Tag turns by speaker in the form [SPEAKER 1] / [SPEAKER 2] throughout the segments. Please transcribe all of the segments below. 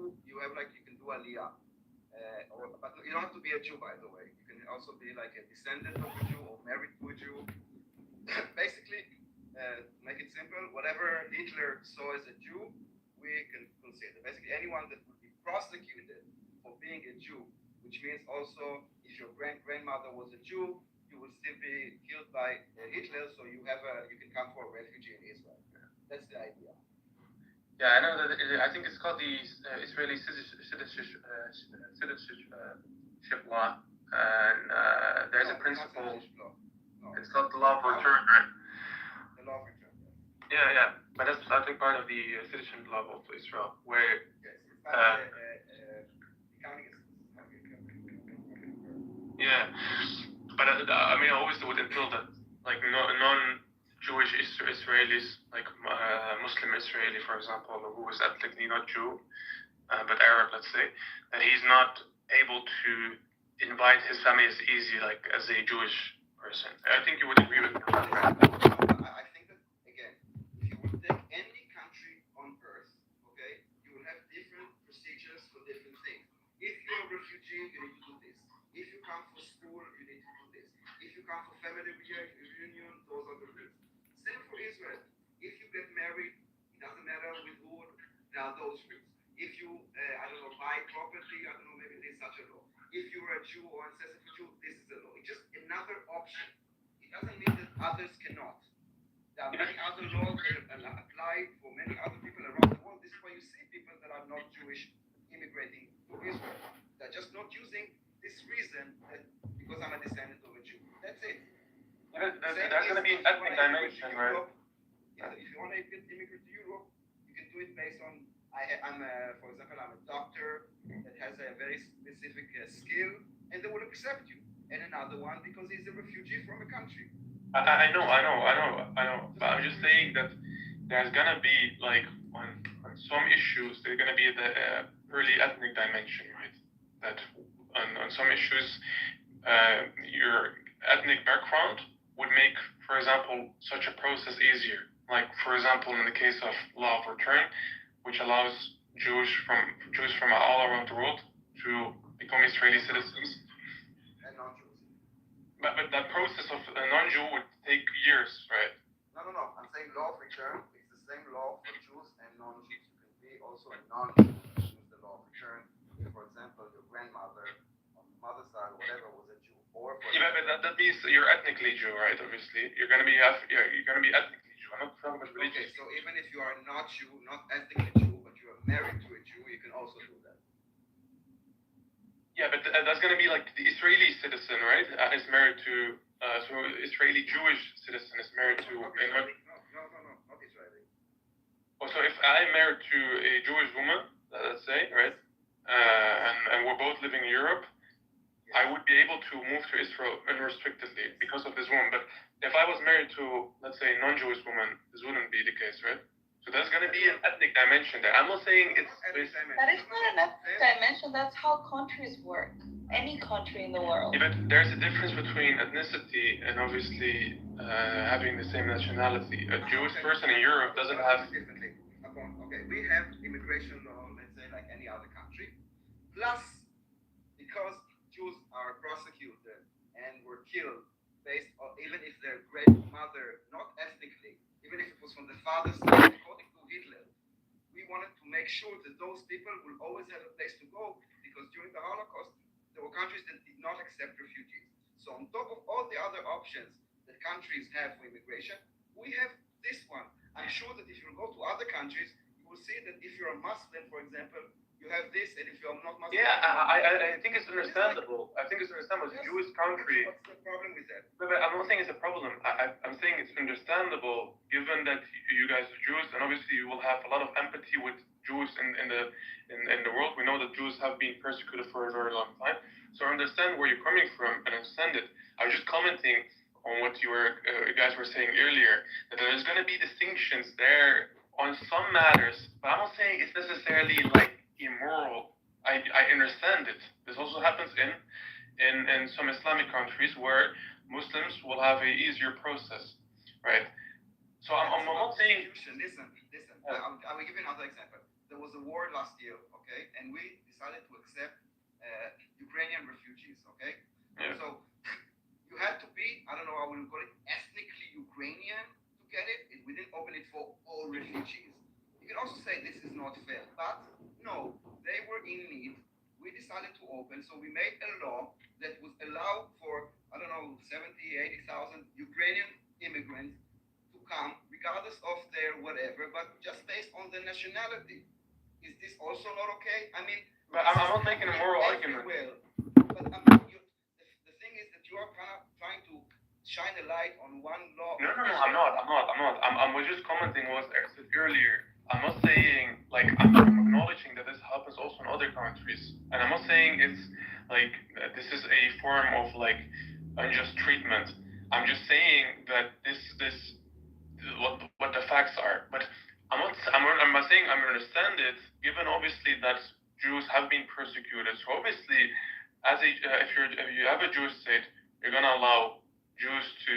[SPEAKER 1] Jew, you have like you can do Aliyah, but you don't have to be a Jew, by the way. You can also be like a descendant of a Jew or married to a Jew. Basically, make it simple. Whatever Hitler saw as a Jew, we can consider. Basically, anyone that would be prosecuted for being a Jew, which means also if your grandmother was a Jew, you will still be killed by Hitler. So you can come for a refugee in Israel. That's the idea.
[SPEAKER 2] Yeah, I know that. I think it's called the Israeli citizenship law, and there's a principle. No. It's called the law of return, right?
[SPEAKER 1] The law of return.
[SPEAKER 2] Yeah. But that's I think part of the citizenship law of Israel, where. Yeah, but I mean, always would entail that like non-Jewish Israelis, like Muslim Israeli, for example, who is ethnically not Jew, but Arab, let's say, that he's not able to invite his family as easy, like as a Jewish person. I think you would agree with me on that, right?
[SPEAKER 1] I think that again, if you would take any country on earth, okay, you will have different procedures for different things. If you're a refugee, you need to do this. If you come for school, you need to do this. If you come for family reunion, those are the rules. Same for Israel. If you get married, it doesn't matter with who, there are those rules. If you, buy property, maybe there's such a law. If you're a Jew or ancestor Jew, this is a law. It's just another option. It doesn't mean that others cannot. There are many other laws that apply for many other people around the world. This is why you see people that are not Jewish immigrating to Israel. They're just not using this reason that because I'm a descendant of a Jew. That's it.
[SPEAKER 2] There's going to be an ethnic dimension, right?
[SPEAKER 1] If you want to immigrate to Europe, you can do it based on. For example, I'm a doctor that has a very specific skill, and they will accept you. And another one because he's a refugee from a country.
[SPEAKER 2] I know. But I'm just saying that there's gonna be like on some issues there's gonna be the early ethnic dimension, right? That on some issues, your ethnic background would make, for example, such a process easier. Like, for example, in the case of law of return, which allows Jews from all around the world to become Israeli citizens.
[SPEAKER 1] And non-Jews.
[SPEAKER 2] But that process of a non-Jew would take years, right?
[SPEAKER 1] No. I'm saying law of return is the same law for Jews and non-Jews. You can be also a non-Jew and use the law of return. If, for example, your grandmother on the mother's side, whatever, was a Jew, or
[SPEAKER 2] but that means you're ethnically Jew, right? Obviously, you're gonna be ethnically. I'm not talking about religion.
[SPEAKER 1] Okay, so even if you are not Jew, not ethnically Jew, but you are married to a Jew, you can also do that.
[SPEAKER 2] Yeah, but that's going to be like the Israeli citizen, right? Is married to, so Israeli Jewish citizen is married to.
[SPEAKER 1] Okay, no, not Israeli.
[SPEAKER 2] Oh, so if I'm married to a Jewish woman, let's say, right, and we're both living in Europe, yes. I would be able to move to Israel unrestrictedly because of this woman. But if I was married to, let's say, a non-Jewish woman, this wouldn't be the case, right? So there's going to be an ethnic dimension there. I'm not saying it's...
[SPEAKER 3] That is not an ethnic dimension. That's how countries work. Any country in the world.
[SPEAKER 2] Yeah, but there's a difference between ethnicity and obviously having the same nationality. A Jewish person in Europe doesn't have...
[SPEAKER 1] Differently. Okay, we have immigration law, let's say, like any other country. Plus, because Jews are prosecuted and were killed based on, even if their grandmother, not ethnically, even if it was from the father's side, according to Hitler, we wanted to make sure that those people will always have a place to go, because during the Holocaust, there were countries that did not accept refugees. So on top of all the other options that countries have for immigration, we have this one. I'm sure that if you go to other countries, you will see that if you're a Muslim, for example, you have this, and if you're not Muslim...
[SPEAKER 2] Yeah, I think it's understandable. I think it's understandable. It's a Jewish country.
[SPEAKER 1] What's the problem with that?
[SPEAKER 2] But I'm not saying it's a problem. I'm saying it's understandable, given that you guys are Jews, and obviously you will have a lot of empathy with Jews in the world. We know that Jews have been persecuted for a very long time. So I understand where you're coming from, and understand it. I was just commenting on what you guys were saying earlier, that there's going to be distinctions there on some matters, but I'm not saying it's necessarily like immoral. I understand it. This also happens in some Islamic countries where Muslims will have a easier process, right? So I'm not saying.
[SPEAKER 1] Listen. I will give you another example. there was a war last year, okay, and we decided to accept Ukrainian refugees, okay.
[SPEAKER 2] Yeah.
[SPEAKER 1] So you had to be, I don't know how we would call it, ethnically Ukrainian to get it. We didn't open it for all refugees. You can also say this is not fair, but no, they were in need. We decided to open, so we made a law that would allow for, I don't know, 70, 80,000 Ukrainian immigrants to come, regardless of their whatever, but just based on their nationality. Is this also not okay? I mean,
[SPEAKER 2] but I'm not making a moral argument.
[SPEAKER 1] But the thing is that you are kind of trying to shine a light on one law.
[SPEAKER 2] No, I'm not. I'm just commenting what I said earlier. I'm not saying, like, I'm acknowledging that this happens also in other countries. And I'm not saying it's, like, this is a form of, like, unjust treatment. I'm just saying that what the facts are. But I'm not saying I understand it, given obviously that Jews have been persecuted. So obviously, if you have a Jewish state, you're gonna allow Jews to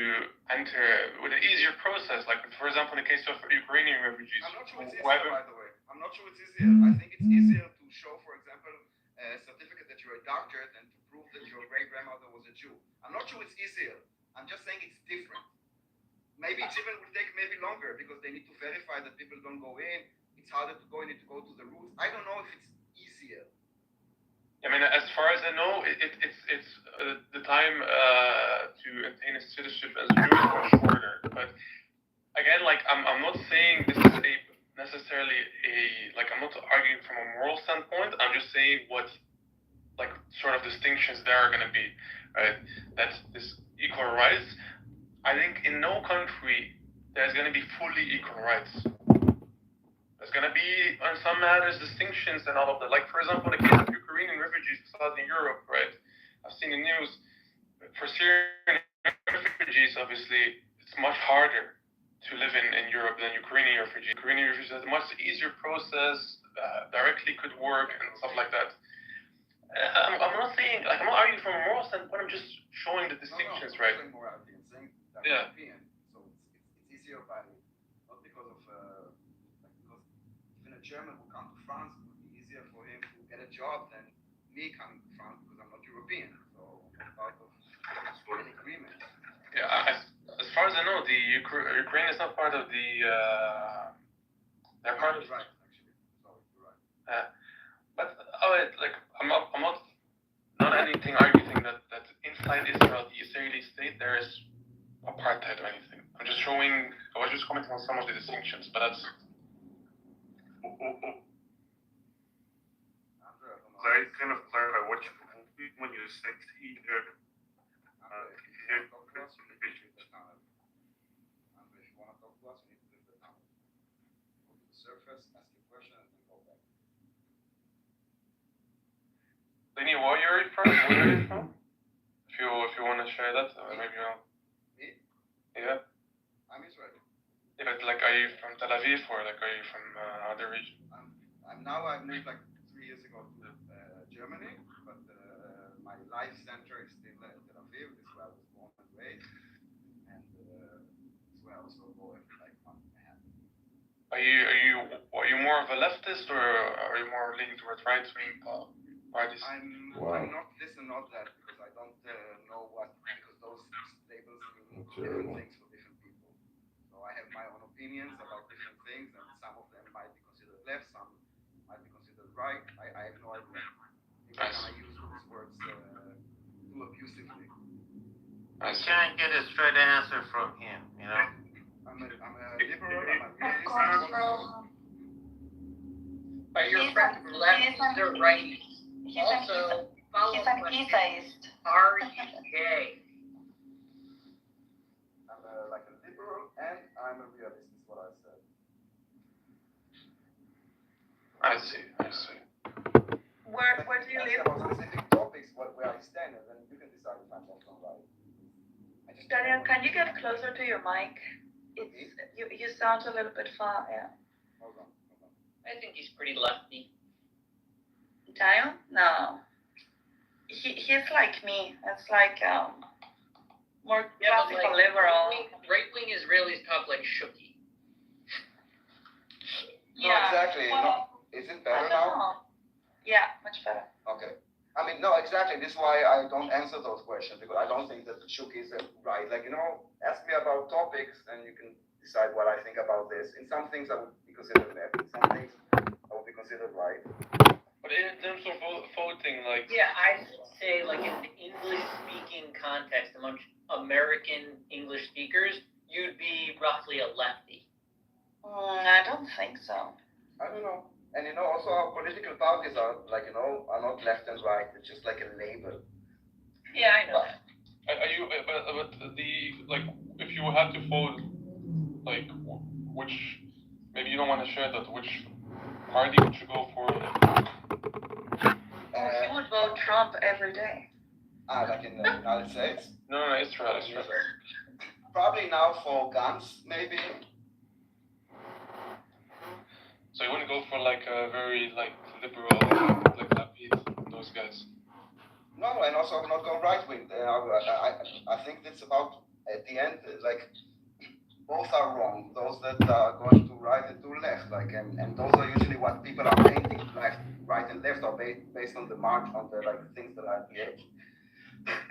[SPEAKER 2] enter with an easier process, like for example in the case of Ukrainian refugees.
[SPEAKER 1] I'm not sure it's easier, by the way. I'm not sure it's easier. I think it's easier to show, for example, a certificate that you're a doctor than to prove that your great-grandmother was a Jew. I'm not sure it's easier. I'm just saying it's different. Maybe it even will take maybe longer because they need to verify that people don't go in. It's harder to go in, need to go to the roots. I don't know if it's easier.
[SPEAKER 2] I mean, as far as I know, it's the time to attain a citizenship as a Jew is much shorter. But again, like I'm not saying this is necessarily I'm not arguing from a moral standpoint. I'm just saying what like sort of distinctions there are going to be, right? That's this equal rights. I think in no country there's going to be fully equal rights. There's going to be, on some matters, distinctions and all of that. Like, for example, in the case of Ukrainian refugees in Southern Europe, right? I've seen the news. For Syrian refugees, obviously, it's much harder to live in Europe than Ukrainian refugees. Ukrainian refugees have a much easier process, directly could work and stuff like that. I'm not saying, like, I'm not arguing from a moral standpoint, I'm just showing the distinctions, right?
[SPEAKER 1] I'm morality and saying that
[SPEAKER 2] yeah.
[SPEAKER 1] European, so it's easier by, not because of, German who come to France, it would be easier for him to get a job than me coming to France because I'm not European. So I'm part of an agreement.
[SPEAKER 2] Yeah, as far as I know, the Ukraine is not part of the. They're part of.
[SPEAKER 1] Right, actually. Sorry, you're right.
[SPEAKER 2] But like I'm not anything arguing that inside Israel, the Israeli state, there is apartheid or anything. I was just commenting on some of the distinctions, but that's.
[SPEAKER 4] Sorry, kind of clarify what you mean when you say either.
[SPEAKER 1] If you want to talk to us, you need to leave the tunnel. If you want to talk to us, you need to leave the tunnel. Go to the surface, ask your question, and then go back.
[SPEAKER 2] Lenny, where are you from? If you want to share that, maybe I'll.
[SPEAKER 1] Me?
[SPEAKER 2] Yeah.
[SPEAKER 1] I'm Israeli.
[SPEAKER 2] Yeah, but like, are you from Tel Aviv or like, are you from other region?
[SPEAKER 1] I moved like 3 years ago to Germany, but my life center is still Tel Aviv. This is where I was born and raised, and it's where I also go every like month and a half.
[SPEAKER 2] Are you more of a leftist or are you more leaning towards right-wing parties?
[SPEAKER 1] I'm not this and not that because I don't know because those labels mean different things for different people. So I have my own opinions about different things, and some of them might be considered left, some might be considered right. I have no idea. I use those words too abusively.
[SPEAKER 5] I can't get a straight answer from him, you know?
[SPEAKER 1] I'm a liberal, I'm a
[SPEAKER 3] Congressman.
[SPEAKER 6] But your friend left or right? Also, follow
[SPEAKER 3] He's an Isaist.
[SPEAKER 6] Are you gay?
[SPEAKER 1] I'm like a liberal and I'm a realist, is what I said.
[SPEAKER 2] I see.
[SPEAKER 3] Where do you live?
[SPEAKER 1] About specific topics, where I stand, and then you can decide if I'm left or right.
[SPEAKER 3] Daniel, can you get closer to your mic? You sound a little bit far, yeah.
[SPEAKER 1] Hold on.
[SPEAKER 6] I think he's pretty lefty.
[SPEAKER 3] Daniel? No. He's like me. It's like more classical liberal.
[SPEAKER 6] Right wing Israelis talk like Shuki.
[SPEAKER 1] No, exactly.
[SPEAKER 3] Well,
[SPEAKER 1] Is it
[SPEAKER 3] I
[SPEAKER 1] better
[SPEAKER 3] don't
[SPEAKER 1] now?
[SPEAKER 3] know. Yeah, much better.
[SPEAKER 1] Okay. I mean, no, exactly. This is why I don't answer those questions, because I don't think that the Shuk is right. Like, ask me about topics and you can decide what I think about this. In some things I would be considered left. In some things I would be considered right.
[SPEAKER 2] But in terms of voting, like...
[SPEAKER 6] Yeah, I'd say, like, in the English-speaking context, amongst American English speakers, you'd be roughly a lefty.
[SPEAKER 3] I don't think so.
[SPEAKER 1] I don't know. And also our political parties are like, are not left and right. It's just like a label.
[SPEAKER 3] Yeah, I know.
[SPEAKER 2] Are you, but like, if you had to vote, like, which, maybe you don't want to share that, which party would you go for?
[SPEAKER 3] He would vote Trump every day.
[SPEAKER 1] Like in the United States?
[SPEAKER 2] No, Israel.
[SPEAKER 1] Probably now for guns, maybe.
[SPEAKER 2] So you wouldn't go for like a very like liberal, like Lapid, those guys?
[SPEAKER 1] No, and also not go right wing. I think it's about at the end, like both are wrong. Those that are going to right and to left, like and those are usually what people are painting left, right and left are based on the march on the like things that are at the edge.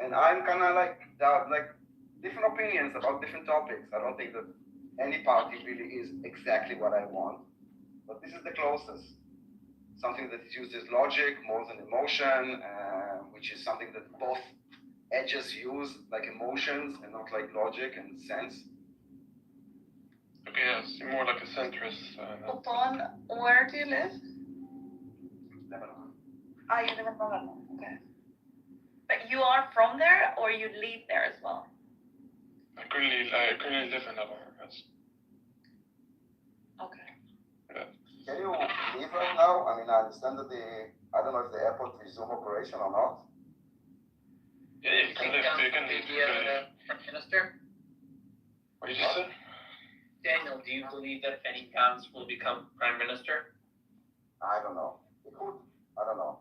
[SPEAKER 1] And I'm kind of like there are like different opinions about different topics. I don't think that any party really is exactly what I want. But this is the closest. Something that uses logic more than emotion, which is something that both edges use, like emotions and not like logic and sense.
[SPEAKER 2] Okay, yes, you're more like a centrist.
[SPEAKER 3] Upon, where do you live?
[SPEAKER 1] Lebanon.
[SPEAKER 3] You live in Lebanon. Okay. But you are from there, or you live there as well?
[SPEAKER 2] I currently live in Lebanon, yes.
[SPEAKER 3] Okay.
[SPEAKER 1] Can you leave right now? I mean, I understand that I don't know if the airport resume operation or not.
[SPEAKER 2] Yeah, you can leave. You can leave.
[SPEAKER 6] Prime Minister?
[SPEAKER 2] What did you say?
[SPEAKER 6] Daniel, do you believe that Benny Gantz will become Prime Minister?
[SPEAKER 1] I don't know. He could. I don't know.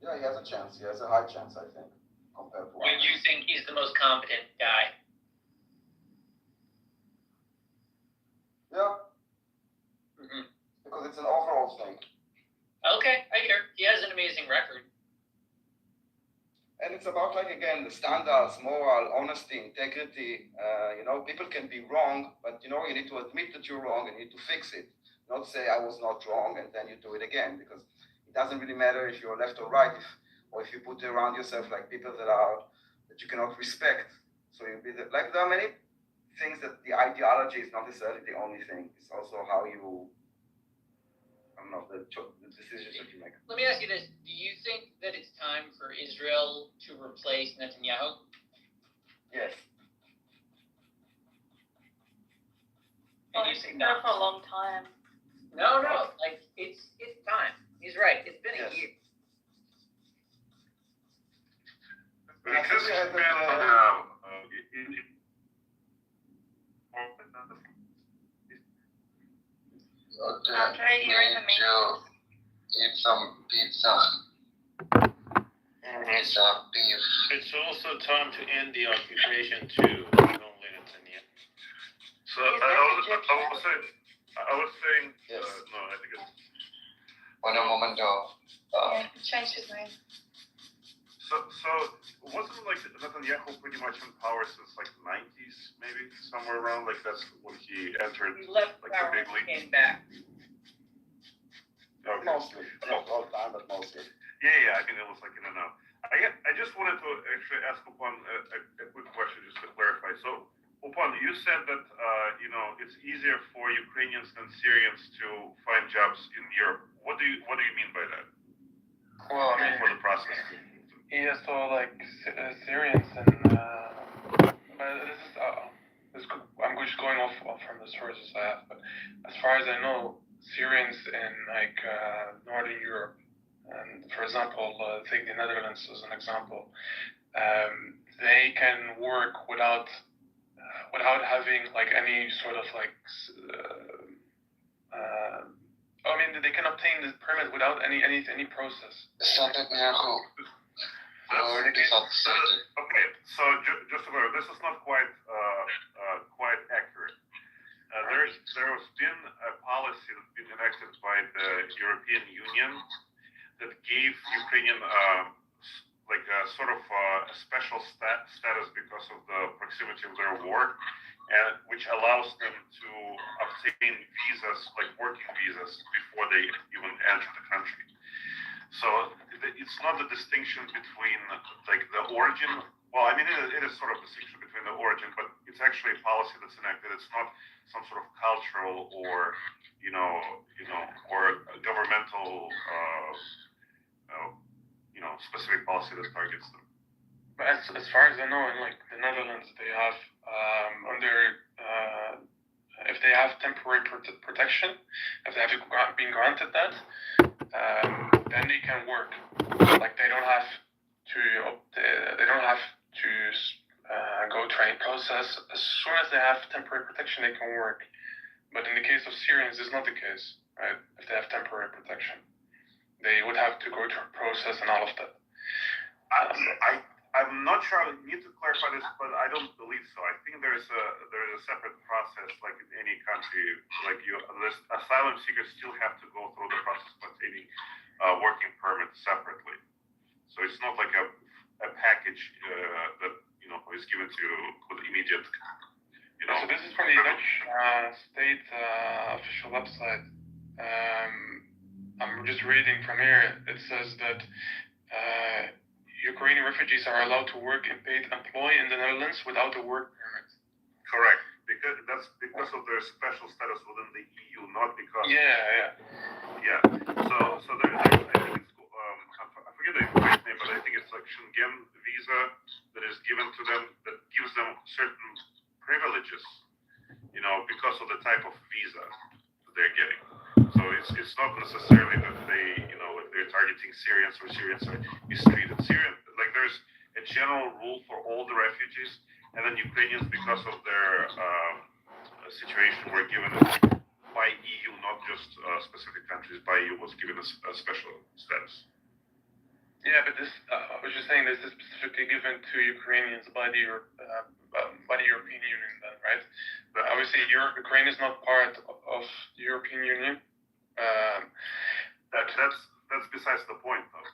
[SPEAKER 1] Yeah, he has a chance. He has a high chance, I think, compared to.
[SPEAKER 6] When you think he's the most competent guy?
[SPEAKER 1] Yeah.
[SPEAKER 6] Mm-hmm.
[SPEAKER 1] Because it's an overall thing.
[SPEAKER 6] Okay, I hear. He has an amazing record.
[SPEAKER 1] And it's about, like, again, the standards, moral, honesty, integrity. People can be wrong, but, you need to admit that you're wrong and you need to fix it. Not say I was not wrong and then you do it again, because it doesn't really matter if you're left or right, or if you put around yourself, like, people that you cannot respect. So you'll be like, there are many things that the ideology is not necessarily the only thing. It's also how you, the decisions that you make.
[SPEAKER 6] Let me ask you this. Do you think that it's time for Israel to replace Netanyahu?
[SPEAKER 1] Yes.
[SPEAKER 3] Well, he's been there for a long time.
[SPEAKER 6] No, like, it's time. He's right. It's been a year.
[SPEAKER 4] Because it's been
[SPEAKER 3] Andre, you're in the matrix.
[SPEAKER 7] Eat some pizza. And some beef.
[SPEAKER 5] It's also time to end the occupation too. Don't let it in yet.
[SPEAKER 4] So I was saying,
[SPEAKER 1] Yes.
[SPEAKER 4] no, I think it's.
[SPEAKER 7] One momento.
[SPEAKER 3] Yeah, he changed his name.
[SPEAKER 4] So wasn't like Netanyahu pretty much in power since like the 90s, maybe somewhere around like that's when he entered
[SPEAKER 6] He left
[SPEAKER 4] like
[SPEAKER 6] power
[SPEAKER 4] the big
[SPEAKER 6] and
[SPEAKER 4] league.
[SPEAKER 6] came back.
[SPEAKER 4] Okay.
[SPEAKER 1] Mostly. Not all the time, but mostly.
[SPEAKER 4] Yeah. I mean, it was like in and out. I just wanted to actually ask upon a quick question just to clarify. So, Upon, you said that it's easier for Ukrainians than Syrians to find jobs in Europe. What do you mean by that?
[SPEAKER 2] Well, I mean,
[SPEAKER 4] For the process.
[SPEAKER 2] yeah, so like Syrians and but I'm just going off from the sources I have, but as far as I know, Syrians in like Northern Europe, and for example, take the Netherlands as an example, they can work without having like any sort of like I mean, they can obtain the permit without any process.
[SPEAKER 7] Netanyahu.
[SPEAKER 4] Okay, so just to clarify, this is not quite accurate. has been a policy that's been enacted by the European Union that gave Ukrainian like a sort of a special status because of the proximity of their war, and which allows them to obtain visas, like working visas, before they even enter the country. So it's not the distinction between like the origin. Well, I mean, it is sort of a distinction between the origin, but it's actually a policy that's enacted. It's not some sort of cultural or or a governmental specific policy that targets them.
[SPEAKER 2] But as far as I know, in like the Netherlands, they have if they have temporary protection, if they have been granted that, then they can work. Like they don't have to go train process. As soon as they have temporary protection, they can work. But in the case of Syrians, this is not the case, right? If they have temporary protection, they would have to go through a process and all of that.
[SPEAKER 4] I'm not sure. I need to clarify this, but I don't believe so. I think there is a separate process, like in any country. Like asylum seekers still have to go through the process of obtaining working permit separately. So it's not like a package that is given to you with immediate.
[SPEAKER 2] So this is from the Dutch state official website. I'm just reading from here. It says that Ukrainian refugees are allowed to work in paid employ in the Netherlands without a work permit.
[SPEAKER 4] Correct. That's because of their special status within the EU, not because.
[SPEAKER 2] Yeah.
[SPEAKER 4] So there, I think it's I forget the exact name, but I think it's like Schengen visa that is given to them that gives them certain privileges, because of the type of visa that they're getting. So it's not necessarily that they, like they're targeting Syrians or Syrians are mistreated. Like there's a general rule for all the refugees, and then Ukrainians, because of their situation, were given by EU, not just specific countries. By EU was given a special status.
[SPEAKER 2] Yeah, but this, I was just saying, this is specifically given to Ukrainians by the European Union, then, right? But obviously, Ukraine is not part of the European Union.
[SPEAKER 4] That's besides the point, though.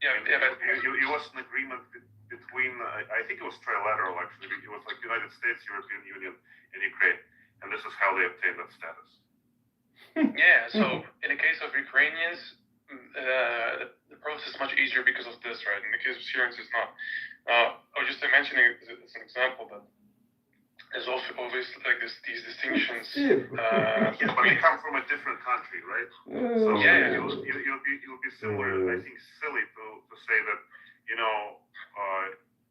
[SPEAKER 2] But
[SPEAKER 4] it was an agreement between, I think it was trilateral actually. It was like United States, European Union, and Ukraine, and this is how they obtained that status.
[SPEAKER 2] Yeah. So in the case of Ukrainians, the process is much easier because of this, right? In the case of Syrians, it's not. I was just mentioning it as an example that there's also obviously like these distinctions.
[SPEAKER 4] But they come from a different country, right? So you'll be similar. I think silly to say that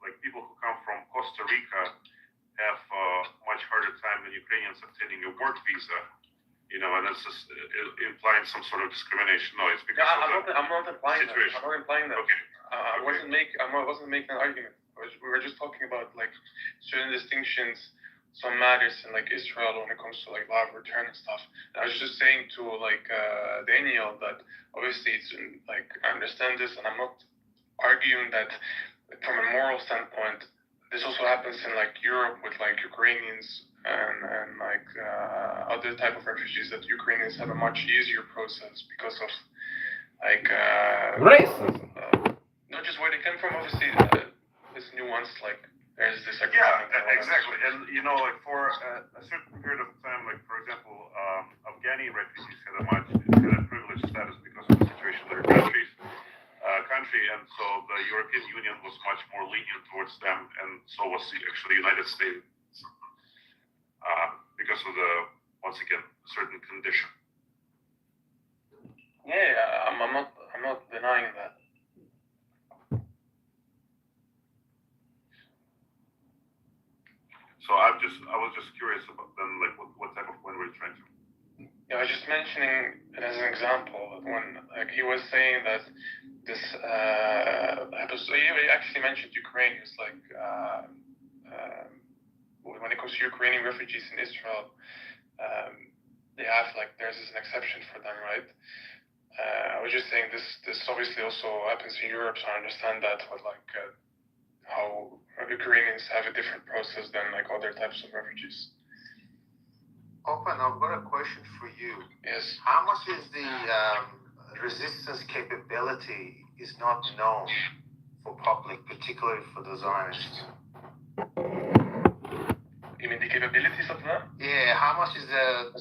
[SPEAKER 4] like people who come from Costa Rica have much harder time than Ukrainians obtaining a work visa. And that's just implying some sort of discrimination. No, it's because
[SPEAKER 2] I'm not implying
[SPEAKER 4] situation.
[SPEAKER 2] that. I'm not implying that.
[SPEAKER 4] Okay.
[SPEAKER 2] I wasn't making an argument. We were just talking about like certain distinctions, some matters in like Israel when it comes to like law of return and stuff. And I was just saying to like Daniel that obviously it's like I understand this, and I'm not arguing that from a moral standpoint. This also happens in like Europe with like Ukrainians and like other type of refugees, that Ukrainians have a much easier process because of like
[SPEAKER 8] racism.
[SPEAKER 2] Not just where they come from, obviously. This nuance, like there's this.
[SPEAKER 4] Exactly, and like for a certain period of time, like for example, Afghani refugees had a privileged status because of the situation in their country, and so the European Union was much more lenient towards them, and so was actually the United States, because of the, once again, certain condition.
[SPEAKER 2] Yeah, I'm not denying that.
[SPEAKER 4] So I was just curious about then, like what type of point were you trying to?
[SPEAKER 2] Yeah, I was just mentioning it as an example that when like he was saying that this episode, he actually mentioned Ukraine. It's like when it comes to Ukrainian refugees in Israel, they have like there's an exception for them, right? I was just saying this obviously also happens in Europe, so I understand that, but like how Ukrainians have a different process than like other types of refugees.
[SPEAKER 8] Open, I've got a question for you.
[SPEAKER 2] Yes.
[SPEAKER 8] How much is the resistance capability is not known for public, particularly for the Zionists?
[SPEAKER 2] You mean the capabilities of them?
[SPEAKER 8] Yeah, how much is the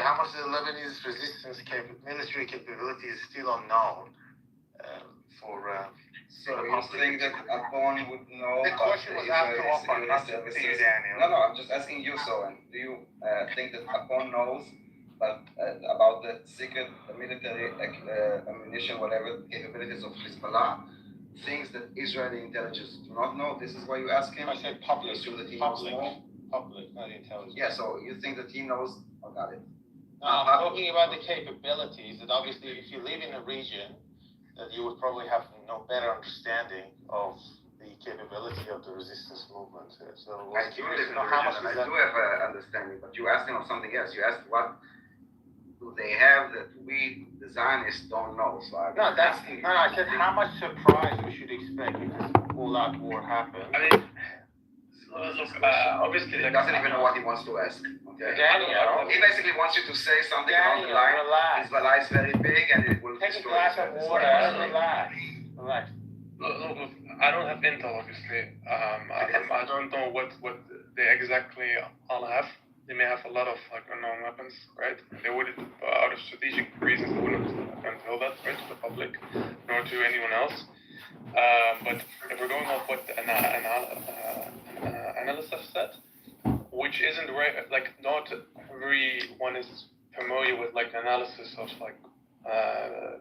[SPEAKER 8] how much is the Lebanese resistance military capability is still unknown for.
[SPEAKER 1] So you think that Upon would know?
[SPEAKER 8] The question was asked to Upon, not to you, Daniel.
[SPEAKER 1] No, I'm just asking you. So, and do you think that Upon knows, but about the secret military ammunition, whatever capabilities of Hezbollah, things that Israeli intelligence do not know? This is why you ask him.
[SPEAKER 5] I said public,
[SPEAKER 1] So that he knows more.
[SPEAKER 5] public, not intelligence.
[SPEAKER 1] Yeah. So you think that he knows? Oh, got it.
[SPEAKER 5] No, I'm talking about the capabilities, that obviously if you live in a region, that you would probably have no better understanding of the capability of the resistance movement. So
[SPEAKER 1] I do live in the
[SPEAKER 5] how
[SPEAKER 1] region,
[SPEAKER 5] much
[SPEAKER 1] and
[SPEAKER 5] is
[SPEAKER 1] I
[SPEAKER 5] that?
[SPEAKER 1] do have an understanding, but you asked him of something else. You asked what do they have that we, the Zionists, don't know. So I'm asking you.
[SPEAKER 5] I said how much surprise we should expect if this all-out war happens.
[SPEAKER 2] I mean, look, obviously,
[SPEAKER 1] He doesn't even know what he wants to ask. Okay.
[SPEAKER 5] Daniel,
[SPEAKER 1] He basically wants you to say something along the line.
[SPEAKER 5] relax.
[SPEAKER 1] Hezbollah is very big, and it will
[SPEAKER 5] Take a
[SPEAKER 1] destroy
[SPEAKER 5] glass of
[SPEAKER 1] Israel.
[SPEAKER 5] water,
[SPEAKER 1] That's what he
[SPEAKER 5] relax. Relax.
[SPEAKER 2] look, I don't have intel, obviously. I don't know what they exactly all have. They may have a lot of like unknown weapons, right? They wouldn't, out of strategic reasons, they wouldn't unveil that, right, to the public, nor to anyone else. But if we're going off what the analysts have said, which isn't right, like not everyone is familiar with like the analysis of like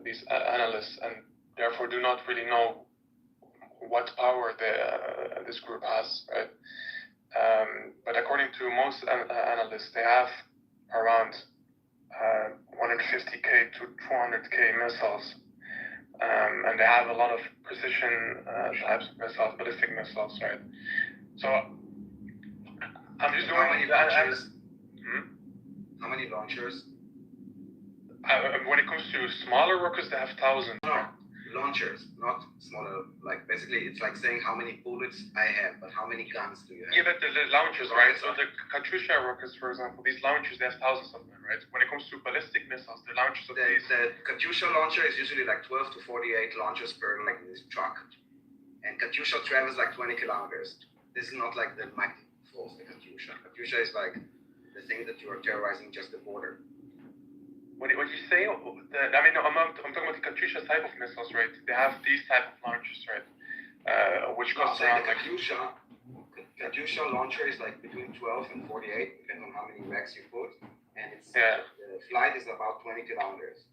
[SPEAKER 2] these analysts, and therefore do not really know what power this group has, right? But according to most analysts, they have around 150k to 200k missiles, and they have a lot of precision types of missiles, ballistic missiles, right? So I'm just doing
[SPEAKER 1] How many launchers?
[SPEAKER 2] How
[SPEAKER 1] many launchers?
[SPEAKER 2] When it comes to smaller rockets, they have thousands.
[SPEAKER 1] No, launchers, not smaller. Like basically, it's like saying how many bullets I have, but how many guns do you have?
[SPEAKER 2] Yeah, but the launchers, right? So the Katyusha rockets, for example, these launchers, they have thousands of them, right? When it comes to ballistic missiles, the launchers of these.
[SPEAKER 1] The Katyusha launcher is usually like 12 to 48 launches per like this truck, and Katyusha travels like 20 kilometers. This is not like the magnetic force, the Katyusha. Katyusha is like the thing that you are terrorizing just the border.
[SPEAKER 2] What you say? I'm talking about the Katyusha type of missiles, right? They have these type of launchers, right? Which cost around
[SPEAKER 1] the
[SPEAKER 2] like.
[SPEAKER 1] Katyusha launcher is like between 12 and 48, depending on how many racks you put, and it's
[SPEAKER 2] Yeah.
[SPEAKER 1] The flight is about 20 kilometers.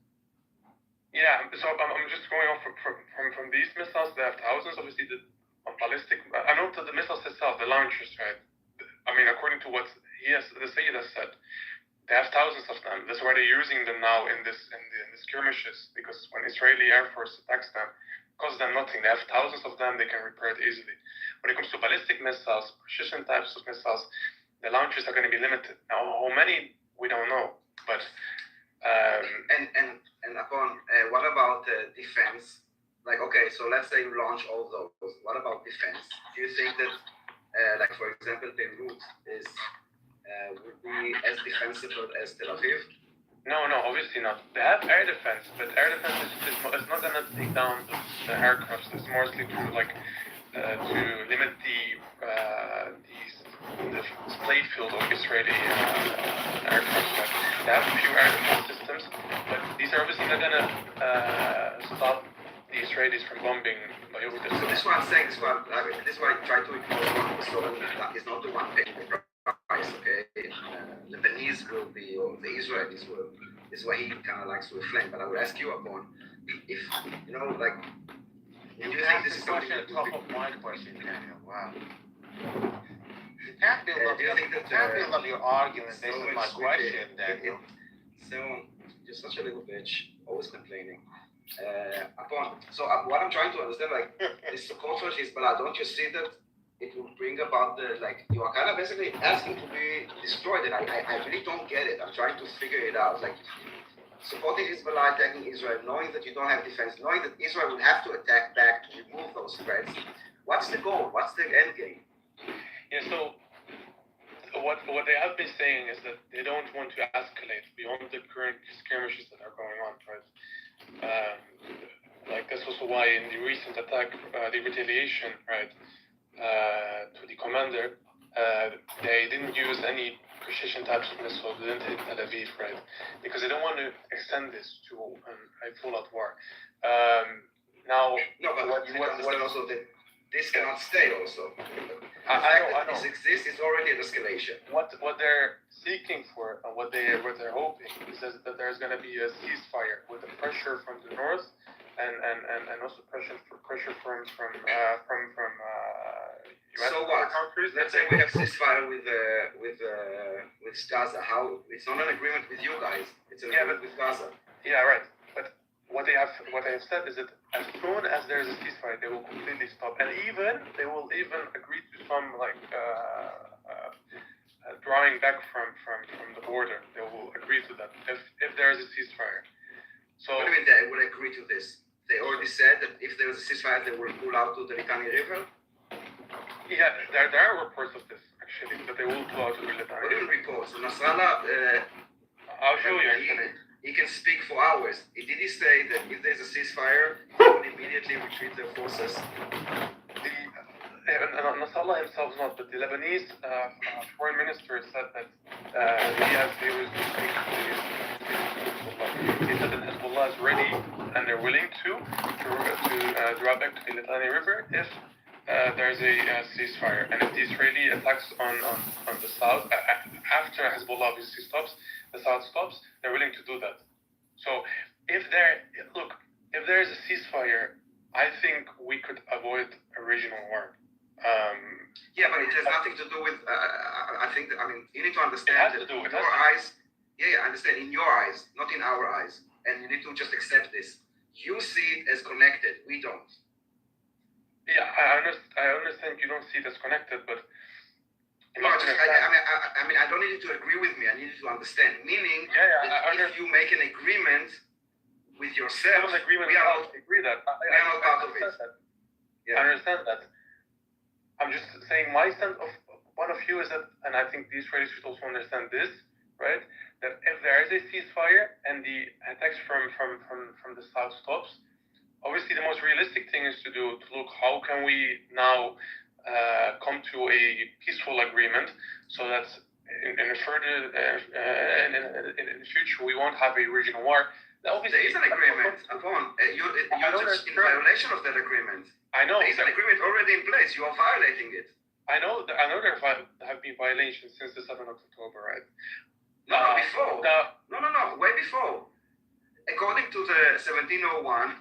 [SPEAKER 2] Yeah, so I'm just going off from these missiles. They have thousands. Obviously, the ballistic. I know that the missiles itself, the launchers, right? I mean, according to what the Sayyid has said, they have thousands of them. That's why they're using them now in the skirmishes, because when Israeli Air Force attacks them, it costs them nothing. They have thousands of them. They can repair it easily. When it comes to ballistic missiles, precision types of missiles, the launchers are going to be limited. Now, how many we don't know, but.
[SPEAKER 1] And upon what about defense? Like, okay, so let's say you launch all those. What about defense? Do you think that, like for example, Beirut would be as defensible as Tel Aviv?
[SPEAKER 2] No, obviously not. They have air defense, but air defense is not going to take down the aircraft. It's mostly to limit the display field of Israeli aircraft. They have a few air defense systems, but these are obviously not going to stop the Israelis from bombing Beirut.
[SPEAKER 1] So this is what I'm saying. This is why I try to ignore so it's not the one paying the price, okay? Lebanese will be, or the Israelis will. This is why he kind of likes to reflect. But I will ask you upon if you know, like, do you think this is something that
[SPEAKER 8] top of my question, Daniel? Wow.
[SPEAKER 5] You can't build up your argument based on my question, Daniel.
[SPEAKER 1] So you're such a little bitch, always complaining. So what I'm trying to understand, like, this support for Hezbollah, don't you see that it will bring about you are kind of basically asking to be destroyed, and I really don't get it. I'm trying to figure it out. Like, supporting Hezbollah, attacking Israel, knowing that you don't have defense, knowing that Israel would have to attack back to remove those threats. What's the goal? What's the end game?
[SPEAKER 2] Yeah, so what they have been saying is that they don't want to escalate beyond the current skirmishes that are going on, right? Like that's also why in the recent attack, the retaliation, right, to the commander, they didn't use any precision types of missiles. They didn't hit Tel Aviv, right? Because they don't want to extend this to a full-out war. Now,
[SPEAKER 1] no, but you need to understand also that this cannot stay also.
[SPEAKER 2] I know.
[SPEAKER 1] This exists is already an escalation.
[SPEAKER 2] What they're seeking for and what they're hoping is that there's going to be a ceasefire with the pressure from the north and also pressure from US
[SPEAKER 1] So what?
[SPEAKER 2] countries.
[SPEAKER 1] Let's say we have ceasefire with Gaza. How? It's not an agreement with you guys. It's an agreement with Gaza.
[SPEAKER 2] Yeah, right. But what they have said is that as soon as there's a ceasefire, they will completely stop, and they will even agree to some like drawing back from the border. They will agree to that if there is a ceasefire. So
[SPEAKER 1] what do you mean they will agree to this? They already said that if there is a ceasefire, they will pull out to the Litani River.
[SPEAKER 2] Yeah, there are reports of this actually, that they will pull out to the Litani
[SPEAKER 1] What do you
[SPEAKER 2] River.
[SPEAKER 1] mean reports? So Nasrallah.
[SPEAKER 2] I'll show you actually.
[SPEAKER 1] He can speak for hours. Did he say that if there's a ceasefire, he would immediately retreat their forces?
[SPEAKER 2] Nasrallah himself not, but the Lebanese foreign minister said that he was speaking to Hezbollah. He said that Hezbollah is ready and they're willing to draw back to the Litani River if there's a ceasefire, and if the Israeli attacks on the south after Hezbollah obviously stops, the south stops, they're willing to do that. So if there is a ceasefire, I think we could avoid a regional war.
[SPEAKER 1] Yeah, but it has nothing to do with. I mean, you need to understand
[SPEAKER 2] It has
[SPEAKER 1] that
[SPEAKER 2] to do.
[SPEAKER 1] in your eyes. Yeah, I understand. In your eyes, not in our eyes, and you need to just accept this. You see it as connected. We don't.
[SPEAKER 2] Yeah, I understand you don't see it as connected, but
[SPEAKER 1] No, I mean, I don't need you to agree with me. I need you to understand. Meaning, if you make an agreement with yourself, we are not part of it.
[SPEAKER 2] Yeah. I understand that. I'm just saying my sense of point of view is that, and I think the Israelis should also understand this, right? That if there is a ceasefire and the attacks from the south stops, obviously the most realistic thing is to look how can we now come to a peaceful agreement so that in the future we won't have a regional war.
[SPEAKER 1] Obviously, there is an agreement. You're just in violation of that agreement.
[SPEAKER 2] I know.
[SPEAKER 1] There is an agreement already in place. You are violating it.
[SPEAKER 2] I know there have been violations since the 7th of October, right?
[SPEAKER 1] No, before. No, way before. According to the 1701,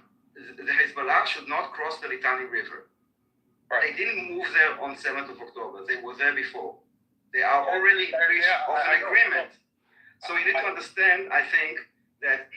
[SPEAKER 1] the Hezbollah should not cross the Litani River. Right. They didn't move there on 7th of October. They were there before. They are already breach of an agreement. So you need to understand, I think, that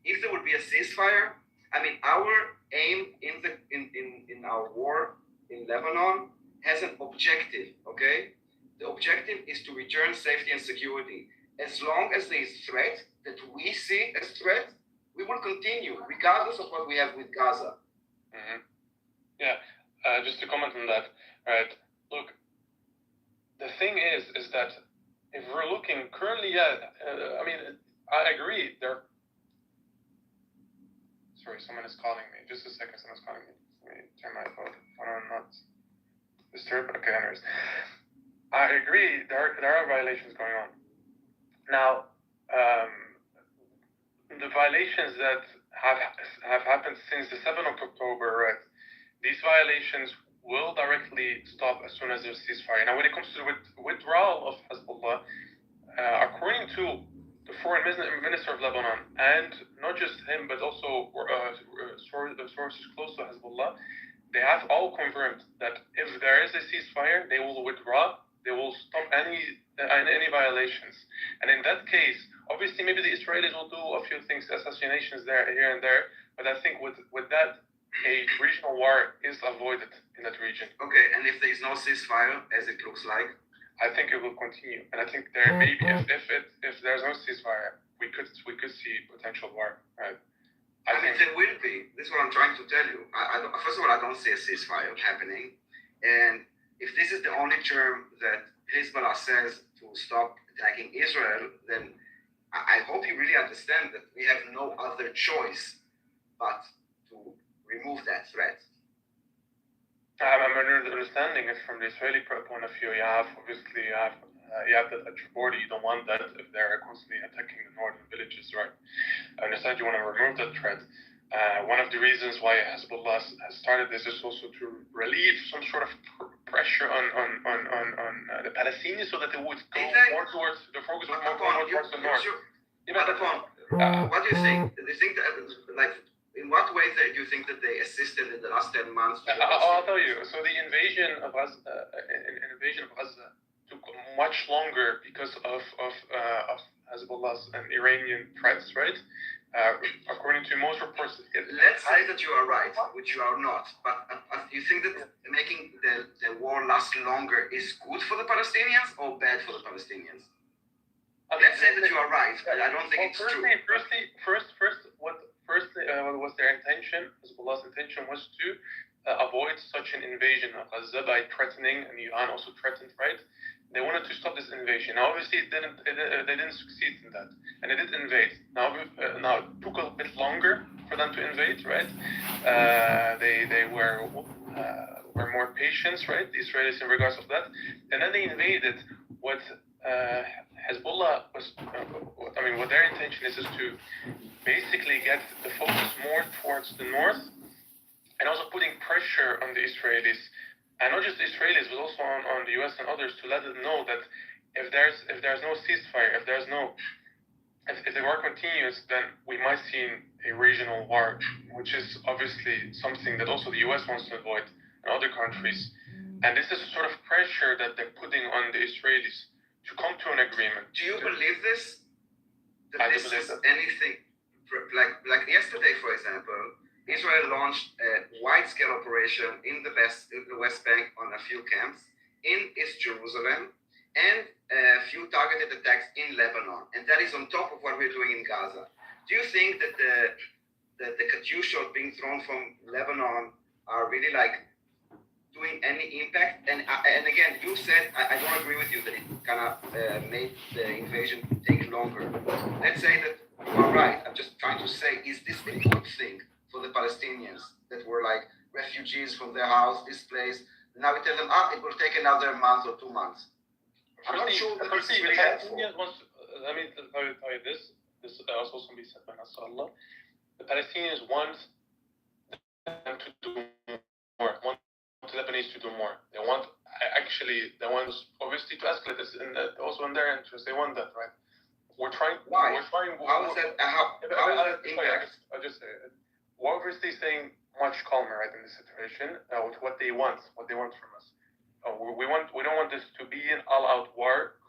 [SPEAKER 1] if there would be a ceasefire, I mean, our aim in our war in Lebanon has an objective, okay? The objective is to return safety and security. As long as there is threat that we see as threat, we will continue, regardless of what we have with Gaza.
[SPEAKER 2] Mm-hmm. Yeah. Just to comment on that, right? Look, the thing is that if we're looking currently at, I mean, I agree. Sorry, someone is calling me. Just a second, someone's calling me. Let me turn my phone on not disturb. Okay, anyways. I agree. There are violations going on. Now, the violations that have happened since the 7th of October, right? These violations will directly stop as soon as there's a ceasefire. Now, when it comes to the withdrawal of Hezbollah, according to the foreign minister of Lebanon, and not just him, but also sources close to Hezbollah, they have all confirmed that if there is a ceasefire, they will withdraw. They will stop any violations. And in that case, obviously, maybe the Israelis will do a few things, assassinations here and there. But I think with that, a regional war is avoided in that region.
[SPEAKER 1] Okay, and if there is no ceasefire, as it looks like,
[SPEAKER 2] I think it will continue. And I think there maybe if there's no ceasefire, we could see potential war. Right?
[SPEAKER 1] I mean, there will be. This is what I'm trying to tell you. First of all, I don't see a ceasefire happening, and if this is the only term that Hezbollah says to stop attacking Israel, then I hope you really understand that we have no other choice but to remove that threat.
[SPEAKER 2] I'm understanding it from the Israeli point of view. You have that at your border. You don't want that if they're constantly attacking the northern villages, right? I understand you want to remove that threat. One of the reasons why Hezbollah has started this is also to relieve some sort of pressure on the Palestinians, so that they would go more towards the focus more towards the north.
[SPEAKER 1] What do you think? Do you think that, like, in what ways do you think that they assisted in the last 10 months?
[SPEAKER 2] I'll tell you. So the invasion of Gaza took much longer because of Hezbollah's and Iranian threats, right? According to most reports,
[SPEAKER 1] let's say that you are right, which you are not. But do you think that making the war last longer is good for the Palestinians or bad for the Palestinians? Let's say that you are right, but I don't think it's true.
[SPEAKER 2] What was their intention? Hezbollah's intention was to avoid such an invasion of Gaza by threatening, and Iran also threatened, right? They wanted to stop this invasion. Now, obviously, they didn't succeed in that, and they did invade. Now it took a bit longer for them to invade, right? They were more patient, right? The Israelis in regards of that, and then they invaded. What Hezbollah was, what their intention is to basically get the focus more towards the north, and also putting pressure on the Israelis. And not just the Israelis, but also on the US and others, to let them know that if there's no ceasefire, if the war continues, then we might see a regional war, which is obviously something that also the US wants to avoid, and other countries. And this is a sort of pressure that they're putting on the Israelis to come to an agreement.
[SPEAKER 1] Do you believe this? That this is anything like yesterday, for example? Israel launched a wide-scale operation in the West Bank on a few camps in East Jerusalem and a few targeted attacks in Lebanon. And that is on top of what we're doing in Gaza. Do you think that the Katyushot being thrown from Lebanon are really like doing any impact? And again, you said, I don't agree with you that it kind of made the invasion take longer. Let's say that you are right. I'm just trying to say, is this a good thing for the Palestinians that were like refugees from their house, displaced? Now we tell them, it will take another month or 2 months. I'm not sure that this is really helpful.
[SPEAKER 2] Let me tell you this. This was also be said by Nasrallah. The Palestinians want them to do more. Want the Lebanese to do more. They want obviously to escalate this, and also in their interest, they want that, right? We're trying.
[SPEAKER 1] Why?
[SPEAKER 2] We're trying.
[SPEAKER 1] How is that? How is that impact?
[SPEAKER 2] I'll just say it. We're obviously staying much calmer, right, in this situation with what they want from us. We don't want this to be an all-out war.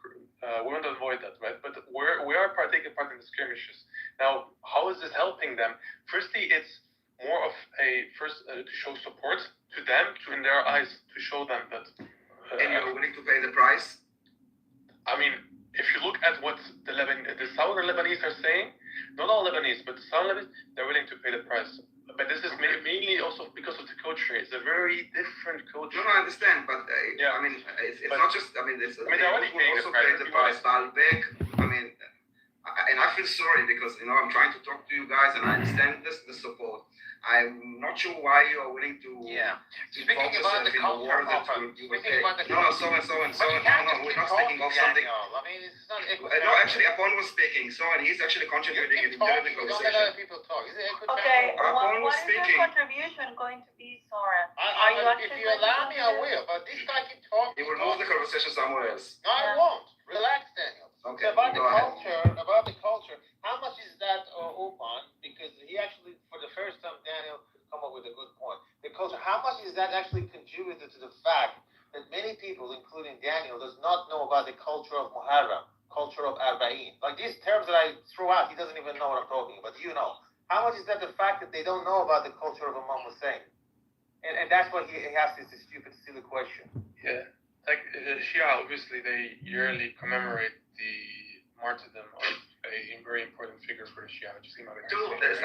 [SPEAKER 2] We want to avoid that, right? But we are taking part in the skirmishes. Now, how is this helping them? Firstly, it's more of to show support to them, in their eyes, to show them that.
[SPEAKER 1] And you're willing to pay the price?
[SPEAKER 2] I mean, if you look at what the southern Lebanese are saying, not all Lebanese, but some Lebanese, they're willing to pay the price. But this is mainly also because of the culture. It's a very different culture.
[SPEAKER 1] No, I understand, but
[SPEAKER 2] yeah.
[SPEAKER 1] I mean, it's not just. I mean,
[SPEAKER 2] they're already paying
[SPEAKER 1] also pay the price. Baalbek. I mean, and I feel sorry because I'm trying to talk to you guys, and I understand the support. I'm not sure why you are willing to.
[SPEAKER 8] Yeah. Speaking about the culture, we're not speaking of something. I mean, it's not equitable.
[SPEAKER 1] No, actually, Apon was speaking, and he's actually contributing in the conversation.
[SPEAKER 8] Don't let other people talk. Is it equitable?
[SPEAKER 3] Okay,
[SPEAKER 1] Apon was
[SPEAKER 3] what is
[SPEAKER 1] speaking.
[SPEAKER 3] your contribution going to be, Soren?
[SPEAKER 8] If you allow me, I will. But this guy keeps talking.
[SPEAKER 1] He will move the conversation somewhere else.
[SPEAKER 8] No, I won't. Relax, Daniel.
[SPEAKER 1] Okay.
[SPEAKER 8] About the culture. How much is that open? Because he actually, for the first time, Daniel come up with a good point. The culture. How much is that actually contributed to the fact that many people, including Daniel, does not know about the culture of Muharram, culture of Arba'in? Like these terms that I throw out, he doesn't even know what I'm talking about. You know. How much is that the fact that they don't know about the culture of Imam Hussein? And that's why he asked this stupid, silly question.
[SPEAKER 2] Yeah. Like Shia, obviously, they yearly commemorate the martyrdom of a very important figure for the Shia
[SPEAKER 1] Dude,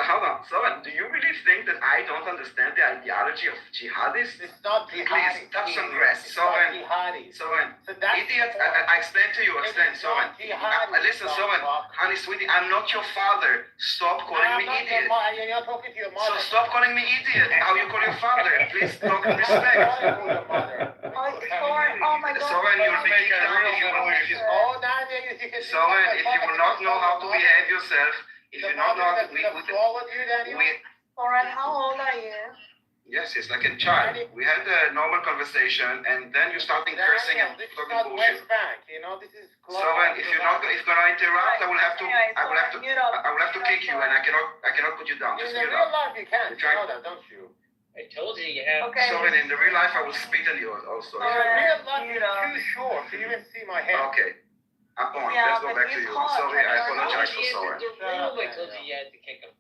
[SPEAKER 1] hold on. So, do you really think that I don't understand the ideology of jihadists?
[SPEAKER 8] It's not
[SPEAKER 1] Please,
[SPEAKER 8] jihadi.
[SPEAKER 1] touch some grass.
[SPEAKER 8] It's
[SPEAKER 1] Soren,
[SPEAKER 8] not jihadi.
[SPEAKER 1] Soren,
[SPEAKER 8] So that's
[SPEAKER 1] idiot,
[SPEAKER 8] the point.
[SPEAKER 1] I explained to you,
[SPEAKER 8] It's
[SPEAKER 1] Soren.
[SPEAKER 8] not jihadi,
[SPEAKER 1] Listen, Soren, honey, sweetie, I'm not your father. Stop calling
[SPEAKER 8] I'm
[SPEAKER 1] me
[SPEAKER 8] not
[SPEAKER 1] idiot.
[SPEAKER 8] you're not talking to your
[SPEAKER 1] So
[SPEAKER 8] mother.
[SPEAKER 1] stop calling me idiot. How you call your father? Please talk with respect.
[SPEAKER 8] Your mother.
[SPEAKER 3] Soren, oh my God.
[SPEAKER 1] Soren, you'll be kicked out if you will.
[SPEAKER 8] Oh, Nadia, you can
[SPEAKER 1] Soren, if you will not know how to behave yourself, if
[SPEAKER 8] the
[SPEAKER 1] you not know how
[SPEAKER 8] mother
[SPEAKER 1] to
[SPEAKER 8] that's swallowed you, Daniel?
[SPEAKER 3] Soren, how old are you?
[SPEAKER 1] Yes, it's like a child. We had a normal conversation, and then you starting cursing and
[SPEAKER 8] This is
[SPEAKER 1] talking
[SPEAKER 8] not
[SPEAKER 1] bullshit.
[SPEAKER 8] West Bank, this is
[SPEAKER 1] Soren, if you're gonna interrupt, I will have to kick you, and I cannot put you down.
[SPEAKER 8] In
[SPEAKER 1] Just
[SPEAKER 8] the
[SPEAKER 1] mute
[SPEAKER 8] real
[SPEAKER 1] up.
[SPEAKER 8] life, you can't.
[SPEAKER 1] You
[SPEAKER 8] You know that, don't you?
[SPEAKER 6] I told you you have.
[SPEAKER 3] Okay.
[SPEAKER 1] Soren, in the real life, I will spit on you also.
[SPEAKER 8] In the real life, you're too short to even see my head.
[SPEAKER 1] Okay. Upon,
[SPEAKER 3] Yeah,
[SPEAKER 1] let's go
[SPEAKER 3] but
[SPEAKER 1] back to
[SPEAKER 3] he's
[SPEAKER 1] you.
[SPEAKER 3] hot,
[SPEAKER 1] Sorry,
[SPEAKER 3] and
[SPEAKER 1] I
[SPEAKER 3] you're
[SPEAKER 1] apologize
[SPEAKER 3] not.
[SPEAKER 1] for Soren.
[SPEAKER 6] I told you you had to kick him.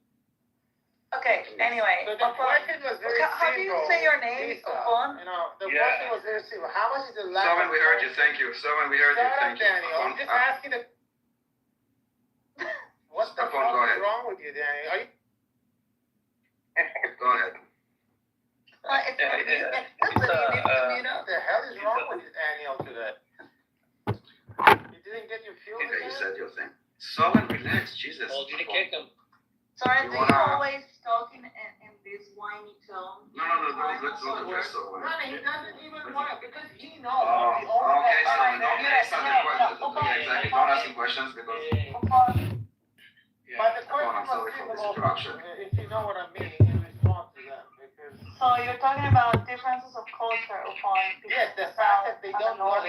[SPEAKER 3] Okay, anyway.
[SPEAKER 8] So the question was very simple.
[SPEAKER 3] How do you say your name,
[SPEAKER 8] Lisa,
[SPEAKER 3] Upon?
[SPEAKER 8] The question was very simple. How much is the last?
[SPEAKER 1] Soren, we heard you. Thank you. Soren, we heard you.
[SPEAKER 8] Shut up,
[SPEAKER 1] Thank you.
[SPEAKER 8] Daniel. I'm just asking the. What the
[SPEAKER 1] Upon, go
[SPEAKER 8] fuck
[SPEAKER 1] ahead.
[SPEAKER 8] is wrong with you, Daniel? Are you?
[SPEAKER 1] Go ahead.
[SPEAKER 3] It's listen, you need to mute up.
[SPEAKER 8] What the hell is wrong with you, Daniel, today? You didn't get your feelings
[SPEAKER 1] Okay, you
[SPEAKER 8] hurt?
[SPEAKER 1] said your thing. Soren, relax. Jesus.
[SPEAKER 6] Told you to kick him.
[SPEAKER 3] Soren, do you
[SPEAKER 1] wanna-
[SPEAKER 3] always talk in this whiny tone?
[SPEAKER 1] No, let's not address Soren.
[SPEAKER 8] Honey, he doesn't even want to because he knows.
[SPEAKER 1] Oh,
[SPEAKER 8] the only
[SPEAKER 1] okay,
[SPEAKER 8] guy-
[SPEAKER 1] Soren, don't answer the questions. Yeah, exactly. Don't ask him questions because.
[SPEAKER 8] But the question
[SPEAKER 1] I'm
[SPEAKER 8] was
[SPEAKER 1] sorry for this
[SPEAKER 8] simple.
[SPEAKER 1] interruption.
[SPEAKER 8] If you know what I mean, you respond to them because.
[SPEAKER 3] So you're talking about differences of culture upon
[SPEAKER 8] Yes, the fact that they don't know it.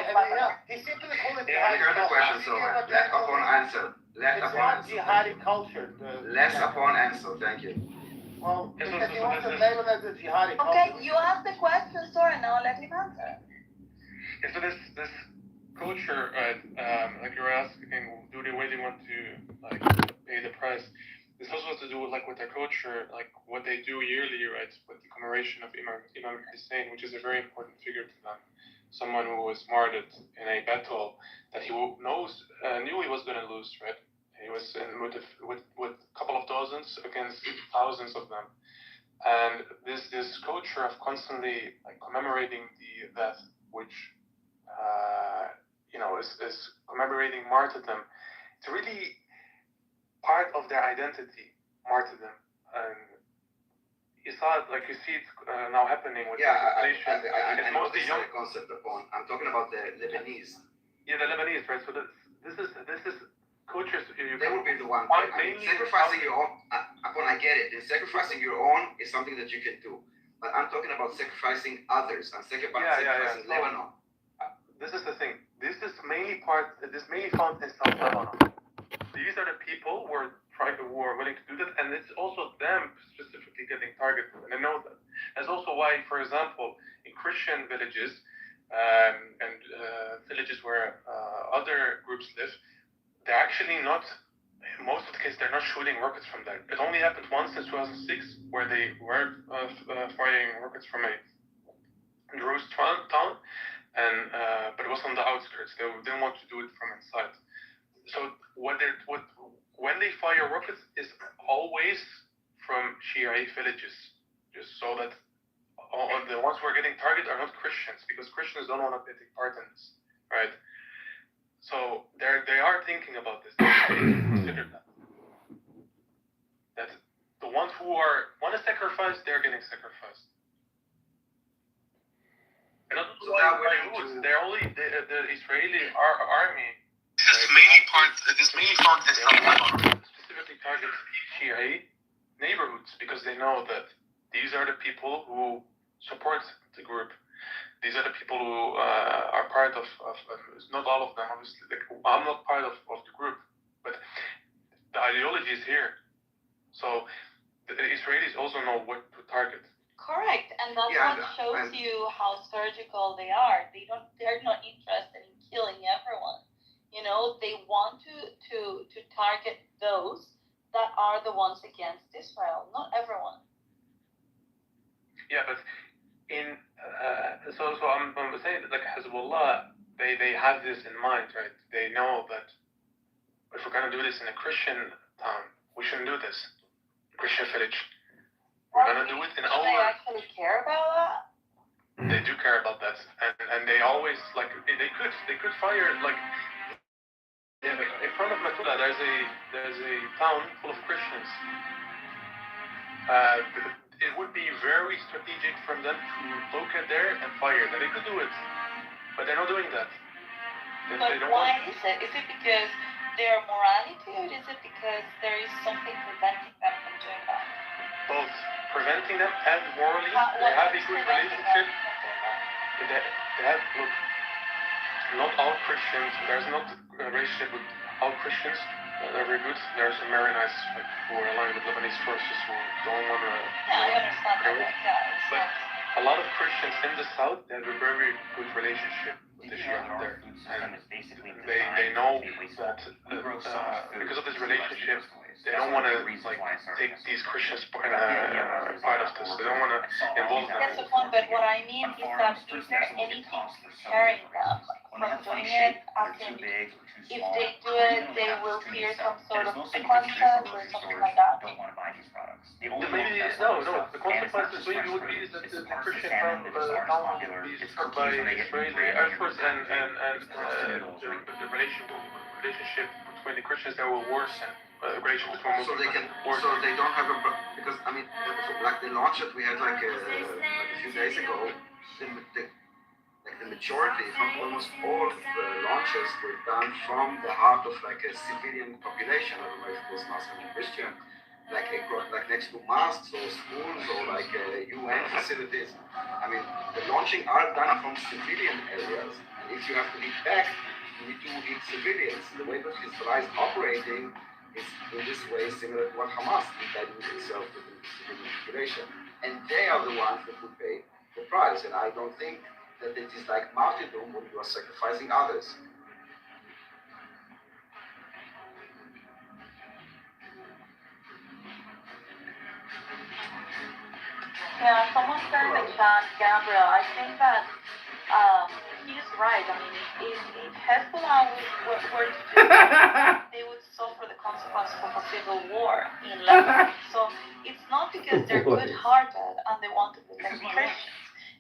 [SPEAKER 8] He simply called it
[SPEAKER 1] Yeah, we heard the question, Soren. Let upon answer. Let
[SPEAKER 8] It's
[SPEAKER 1] upon
[SPEAKER 8] not
[SPEAKER 1] answer.
[SPEAKER 8] jihadi culture.
[SPEAKER 1] Let's upon answer. Thank you.
[SPEAKER 8] Well,
[SPEAKER 2] Yes,
[SPEAKER 8] because he
[SPEAKER 2] so
[SPEAKER 8] wants to
[SPEAKER 2] this is-
[SPEAKER 8] label it as a jihadi culture.
[SPEAKER 3] Okay, you asked the question, Soren, now let him answer.
[SPEAKER 2] Yeah, so this culture, like you're asking, do they really want to like pay the price? This also has to do with with their culture, like what they do yearly, right, with the commemoration of Imam Hussein, which is a very important figure to them. Someone who was martyred in a battle that he knew he was going to lose, right? He was with a couple of dozens against thousands of them, and this culture of constantly commemorating the death, which is commemorating martyrdom. It's really part of their identity, martyrdom, and you saw it, you see it now happening with
[SPEAKER 1] Yeah, I
[SPEAKER 2] it's
[SPEAKER 1] know
[SPEAKER 2] mostly
[SPEAKER 1] this
[SPEAKER 2] young.
[SPEAKER 1] concept upon. I'm talking about the Lebanese.
[SPEAKER 2] Yeah, the Lebanese, right? So this is cultures.
[SPEAKER 1] They will be the one.
[SPEAKER 2] Mainly
[SPEAKER 1] Sacrificing your own. Upon, I get it. Sacrificing your own is something that you can do. But I'm talking about sacrificing others and sacrificing Lebanon.
[SPEAKER 2] This is the thing. This is mainly found in South Lebanon. These are the people who are willing to do that, and it's also them specifically getting targeted, and they know that. That's also why, for example, in Christian villages and villages where other groups live, they're actually not. In most of the cases, they're not shooting rockets from there. It only happened once in 2006, where they were firing rockets from a Druze town, and but it was on the outskirts. They didn't want to do it from inside. So when they fire rockets is always from Shiite villages, just so that the ones who are getting targeted are not Christians, because Christians don't want to take part in this, right? So they are thinking about this. They consider that the ones who want to sacrifice, they're getting sacrificed. And not only they're only the Israeli army. This mainly found in South Lebanon. Specifically targets Shiite neighborhoods because they know that these are the people who support the group. These are the people who are part of not all of them, obviously. I'm not part of the group, but the ideology is here. So the Israelis also know what to target.
[SPEAKER 3] Correct, and that's what shows you how surgical they are. They're not interested in killing everyone. They want to target those that are the ones against Israel, not everyone.
[SPEAKER 2] Yeah, but so I'm saying that Hezbollah, they have this in mind, right? They know that if we're gonna do this in a Christian town. We shouldn't do this. Christian village. We're gonna do it in our.
[SPEAKER 3] They actually care about that.
[SPEAKER 2] They do care about that, and they always like they could fire like. Yeah, in front of Metula, there's a town full of Christians. It would be very strategic from them to locate there and fire. That they could do it, but they're not doing that.
[SPEAKER 3] But why is it? Is it because their morality, or is it because there is something preventing them from doing that?
[SPEAKER 2] Both preventing them and morally, they have a good relationship. They have look. Not all Christians. There's not a relationship with all Christians. They're very good. There's some very nice like, who are aligned with Lebanese forces who don't want to.
[SPEAKER 3] Yeah, I understand that. Yeah,
[SPEAKER 2] but a lot of Christians in the south, they have a very good relationship with the Shia there, and they know that because of this relationship, they don't want to like take these Christians part of this. They don't want to involve them.
[SPEAKER 3] That's the point. But what I mean is that is there anything deterring them from doing it after? If they do it, they will fear some sort of consequences or something like that.
[SPEAKER 2] Maybe no. The consequences maybe would be that the Christian town will be struck by Israeli air force and the relationship between the Christians that will worsen. Relation between
[SPEAKER 1] so they can, so they don't have a, because I mean, like the launch that we had like a few days ago, the majority, if not almost all of the launches were done from the heart of like a civilian population. I don't know if it was Muslim or Christian, like next to mosques or schools or like UN facilities. I mean, the launching are done from civilian areas. And if you have to hit back, you need to hit civilians. The way that Hezbollah is operating is in this way similar to what Hamas did itself within the civilian population. And they are the ones that would pay the price. And I don't think that it is like martyrdom when you are sacrificing others.
[SPEAKER 3] Yeah, someone said in the chat, Gabriel, I think that he's right. I mean, if Hezbollah were to do that, they would suffer the consequences of a civil war in Lebanon. So it's not because they're good-hearted and they want to protect Christians.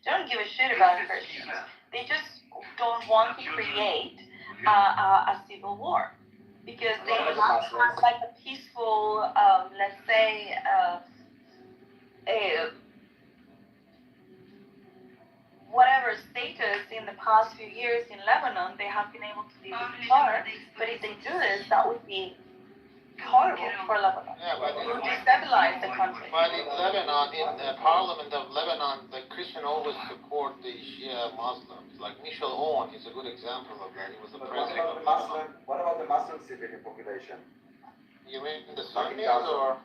[SPEAKER 3] They don't give a shit about Christians. They just don't want to create a civil war because they have like a peaceful, let's say, whatever status in the past few years in Lebanon, they have been able to live in power. But if they do this, that would be horrible for Lebanon.
[SPEAKER 8] Yeah, but
[SPEAKER 3] it would destabilize the country.
[SPEAKER 8] But in Lebanon, in the parliament of Lebanon, the Christian always support the Shia Muslims. Like Michel Aoun is a good example of that. He was the president of Lebanon.
[SPEAKER 1] What about the Muslim civilian population?
[SPEAKER 8] You mean the Sunnis or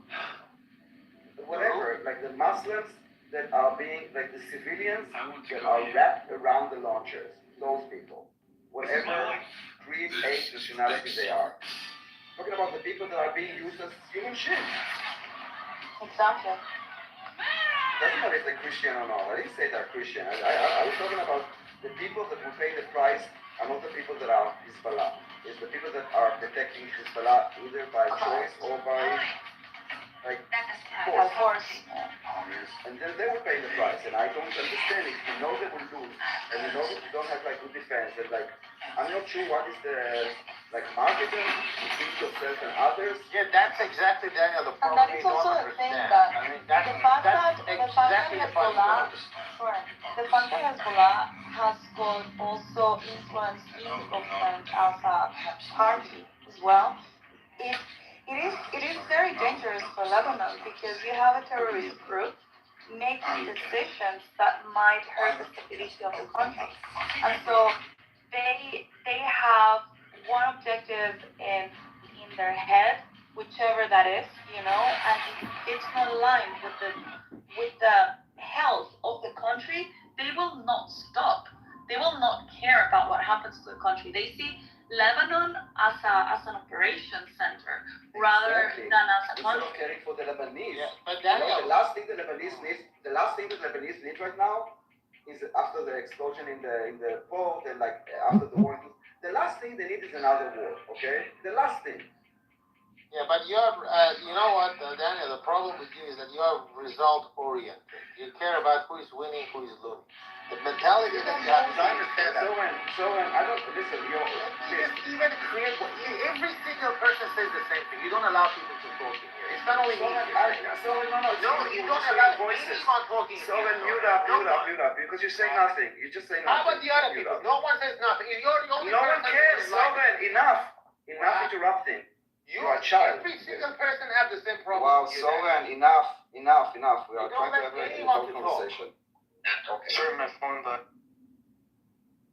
[SPEAKER 1] whatever? Like the Muslims that are being like the civilians that are wrapped around the launchers. Those people, whatever creed, age, nationality they are. Talking about the people that are being used as human ships.
[SPEAKER 3] Exactly.
[SPEAKER 1] Doesn't matter if they're Christian or not. I didn't say they're Christian. I was talking about the people that will pay the price are not the people that are Hezbollah. It's the people that are protecting Hezbollah either by choice or by like force. And then they will pay the price. And I don't understand it. You know they will lose. And you know that you don't have like good defense. And like I'm not sure what is the like marketing between yourself and others.
[SPEAKER 8] Yeah, that's exactly, Daniel, the
[SPEAKER 3] And
[SPEAKER 8] problem
[SPEAKER 3] that
[SPEAKER 8] we
[SPEAKER 3] is
[SPEAKER 8] don't
[SPEAKER 3] also the thing
[SPEAKER 8] understand.
[SPEAKER 3] that
[SPEAKER 8] I mean, that's
[SPEAKER 3] the
[SPEAKER 8] exactly the
[SPEAKER 3] fact that
[SPEAKER 8] problem we don't
[SPEAKER 3] Hezbollah,
[SPEAKER 8] understand.
[SPEAKER 3] the fact that Hezbollah has got also influenced in the government as a party as well, it is very dangerous for Lebanon because you have a terrorist group making decisions that might hurt the stability of the country. And so they have one objective in their head, whichever that is, you know, and if it's not aligned with the health of the country, they will not stop. They will not care about what happens to the country. They see Lebanon as an operation center rather than as a country.
[SPEAKER 1] Instead of caring for the Lebanese.
[SPEAKER 8] Yeah, but
[SPEAKER 1] the last thing the Lebanese need right now is after the explosion in the port and like after the war. The last thing they need is another war. Okay, the last thing.
[SPEAKER 8] Yeah, but you're, you know what, Daniel, the problem with you is that you are result oriented. You care about who is winning, who is losing. The mentality that you have.
[SPEAKER 1] I understand. So when I don't listen.
[SPEAKER 8] Even create every single person says the same thing. You don't allow people to talk in here. It's not only me. No, you don't allow anyone talking.
[SPEAKER 1] So then mute up, because you're saying nothing. You just say nothing.
[SPEAKER 8] How about the other people? No one says nothing. You're the only
[SPEAKER 1] No one cares. So then enough interrupting. You are a child.
[SPEAKER 8] Every single person have the same problem.
[SPEAKER 1] Wow, Soren, enough. We are trying to have a conversation.
[SPEAKER 2] Okay. Sorry, my phone died.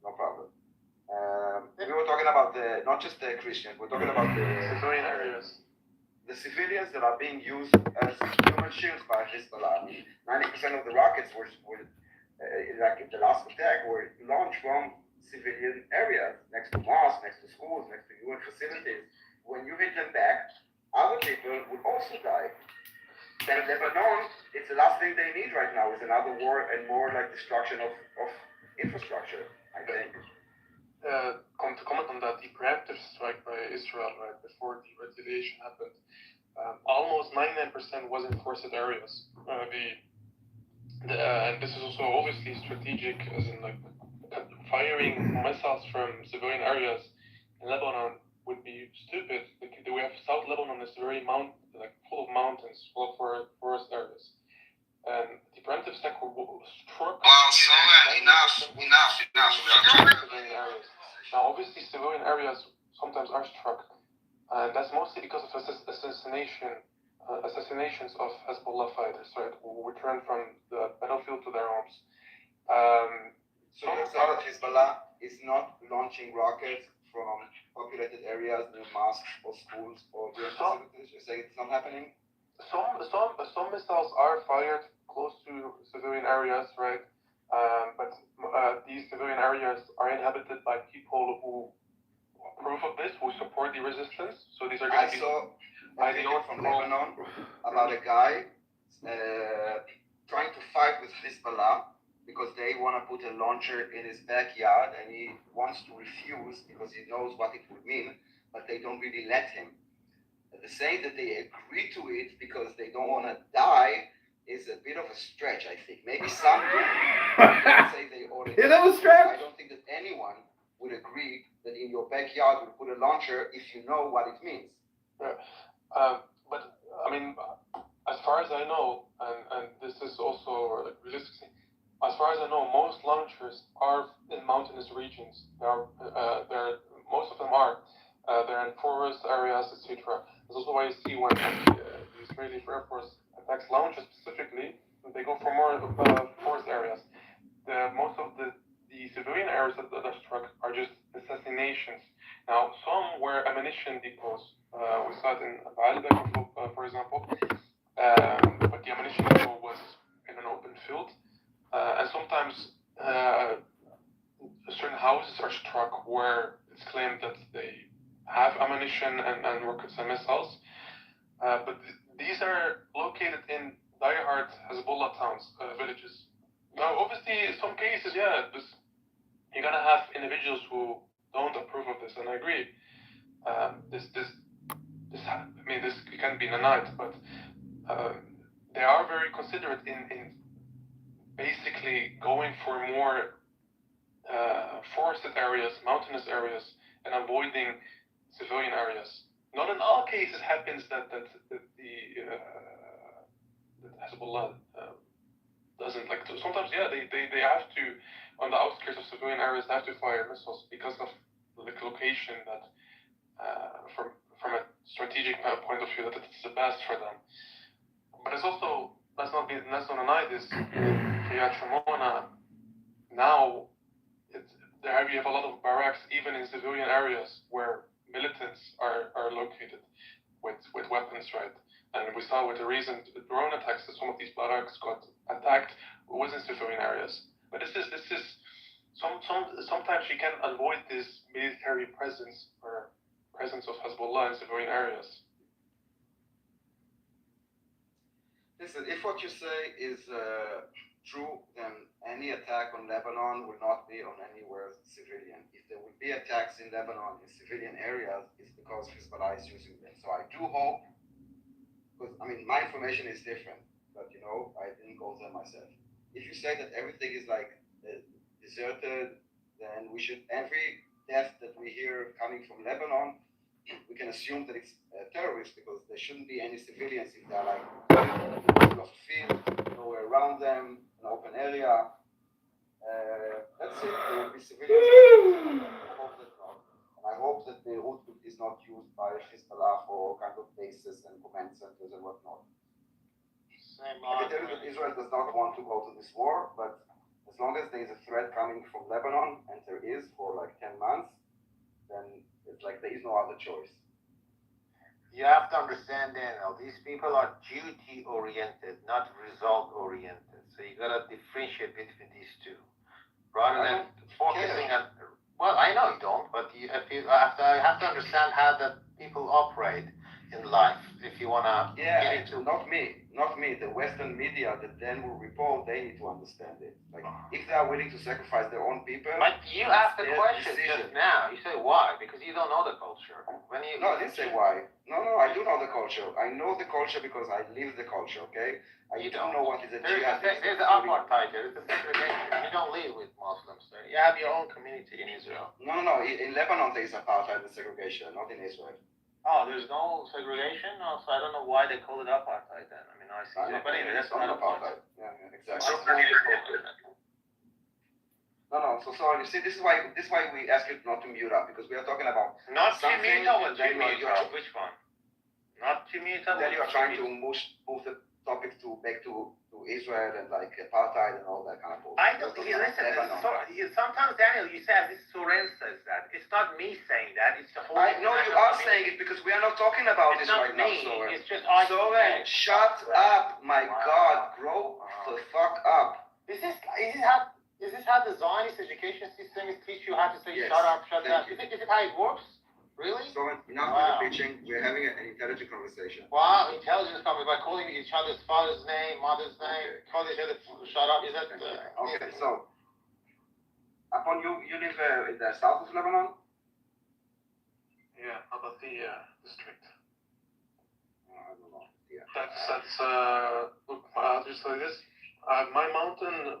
[SPEAKER 1] No problem. We were talking about not just the Christians, we're talking about the
[SPEAKER 2] civilian areas.
[SPEAKER 1] The civilians that are being used as human shields by Hezbollah. 90% of the rockets were like in the last attack, were launched from civilian areas, next to mosques, next to schools, next to UN facilities. When you hit them back, other people would also die. And Lebanon, it's the last thing they need right now is another war and more like destruction of infrastructure, I think.
[SPEAKER 2] To comment on that, the preemptive strike by Israel right before the retaliation happened, almost 99% was in forested areas. And this is also obviously strategic, as in like firing missiles from civilian areas in Lebanon would be stupid. We have South Lebanon is very full of mountains, full of forest areas. And the preemptive strike struck.
[SPEAKER 7] Wow, so enough.
[SPEAKER 2] Civilian areas. Now, obviously, civilian areas sometimes are struck, and that's mostly because of assassinations of Hezbollah fighters, right, who return from the battlefield to their homes.
[SPEAKER 1] So you're saying that Hezbollah is not launching rockets from populated areas near mosques or schools or facilities? You're saying it's not happening?
[SPEAKER 2] Some missiles are fired close to civilian areas, right? But these civilian areas are inhabited by people who approve of this, who support the resistance. So these are going to be.
[SPEAKER 1] I saw a video from Lebanon about a guy trying to fight with Hezbollah because they want to put a launcher in his backyard, and he wants to refuse because he knows what it would mean, but they don't really let him. The saying that they agree to it because they don't want to die is a bit of a stretch, I think. Maybe some do. Say they already.
[SPEAKER 9] Is that a stretch?
[SPEAKER 1] I don't think that anyone would agree that in your backyard you put a launcher if you know what it means.
[SPEAKER 2] Yeah. But I mean, as far as I know, and this is also realistic, as far as I know, most launchers are in mountainous regions. Most of them are. They're in forest areas, etc. That's also why you see when the Israeli Air Force attacks launchers specifically, they go for more forest areas. Most of the civilian areas that are struck are just assassinations. Now, some were ammunition depots. We saw it in Baalbek, for example, but the ammunition depot was in an open field. And sometimes certain houses are struck where it's claimed that they have ammunition and rockets and missiles. But these are located in diehard Hezbollah towns, villages. Now, obviously, in some cases, you're gonna have individuals who don't approve of this, and I agree. This can't be denied, but they are very considerate in basically going for more forested areas, mountainous areas, and avoiding civilian areas. Not in all cases happens that Hezbollah doesn't like to. Sometimes, they have to, on the outskirts of civilian areas, they have to fire missiles because of the location that, from a strategic point of view, that it's the best for them. But it's also, let's not deny this, in Kiryat Shimona, now, we have a lot of barracks, even in civilian areas, where militants are located with weapons, right? And we saw with the recent drone attacks that some of these barracks got attacked within civilian areas. But this is sometimes you can avoid this military presence or presence of Hezbollah in civilian areas.
[SPEAKER 1] Listen, if what you say is true, then any attack on Lebanon will not be on anywhere civilian. If there will be attacks in Lebanon in civilian areas, it's because Hezbollah is using them. So I do hope, because I mean my information is different, but you know I didn't go there myself. If you say that everything is like deserted, then we should every death that we hear coming from Lebanon, we can assume that it's terrorists because there shouldn't be any civilians if they're like in the middle of a field, nowhere around them, an open area. That's it. There will be civilians. I hope that not. And I hope that the route is not used by Hezbollah for kind of bases and command centers and whatnot. I can tell you that Israel does not want to go to this war, but as long as there is a threat coming from Lebanon, and there is for like 10 months, then it's like there is no other choice.
[SPEAKER 5] You have to understand, Daniel, these people are duty-oriented, not result-oriented. So you gotta differentiate between these two. Rather than focusing on, well, I know you don't, but you have to understand how the people operate in life. If you wanna
[SPEAKER 1] get into, not me. The Western media that then will report, they need to understand it. Like if they are willing to sacrifice their own people.
[SPEAKER 5] But you asked the question just now. You say why? Because you don't know the culture.
[SPEAKER 1] No, I didn't say why. No, I do know the culture. I know the culture because I live the culture. Okay.
[SPEAKER 5] You
[SPEAKER 1] don't know what is a jihad.
[SPEAKER 5] There's an apartheid. There's a segregation. You don't live with Muslims there. You have your own community in Israel.
[SPEAKER 1] No. In Lebanon there is apartheid and segregation, not in Israel.
[SPEAKER 5] Oh, there's no segregation? No, so I don't know why they call it apartheid then. I mean, I see. But anyway, that's not apartheid.
[SPEAKER 1] Yeah, exactly. No. So sorry. You see, this is why we ask you not to mute up because we are talking about
[SPEAKER 5] not to mute up.
[SPEAKER 1] Which
[SPEAKER 5] one? Not to mute up.
[SPEAKER 1] Then you are trying to move the topic back to Israel and like apartheid and all that kind of bullshit.
[SPEAKER 5] I don't. Listen. Sometimes Daniel, you said this. Soren says that. It's not me saying that. It's the whole.
[SPEAKER 1] I know you are saying it because we are not talking about this right now, Soren.
[SPEAKER 5] It's just
[SPEAKER 1] Soren, shut up! My God, grow the fuck up.
[SPEAKER 5] Is this how the Zionist education system is teach you how to say shut up, shut up? Is it how it works? Really?
[SPEAKER 1] Soren, enough with the preaching. We're having an intelligent conversation.
[SPEAKER 5] Wow, intelligent conversation by calling each other's father's name, mother's name, calling each other shut up. Is that
[SPEAKER 1] okay? So, upon you live in the south of Lebanon?
[SPEAKER 2] Yeah, Abathia district.
[SPEAKER 1] I don't know. Yeah.
[SPEAKER 2] That's look, I'll just say this. My mountain,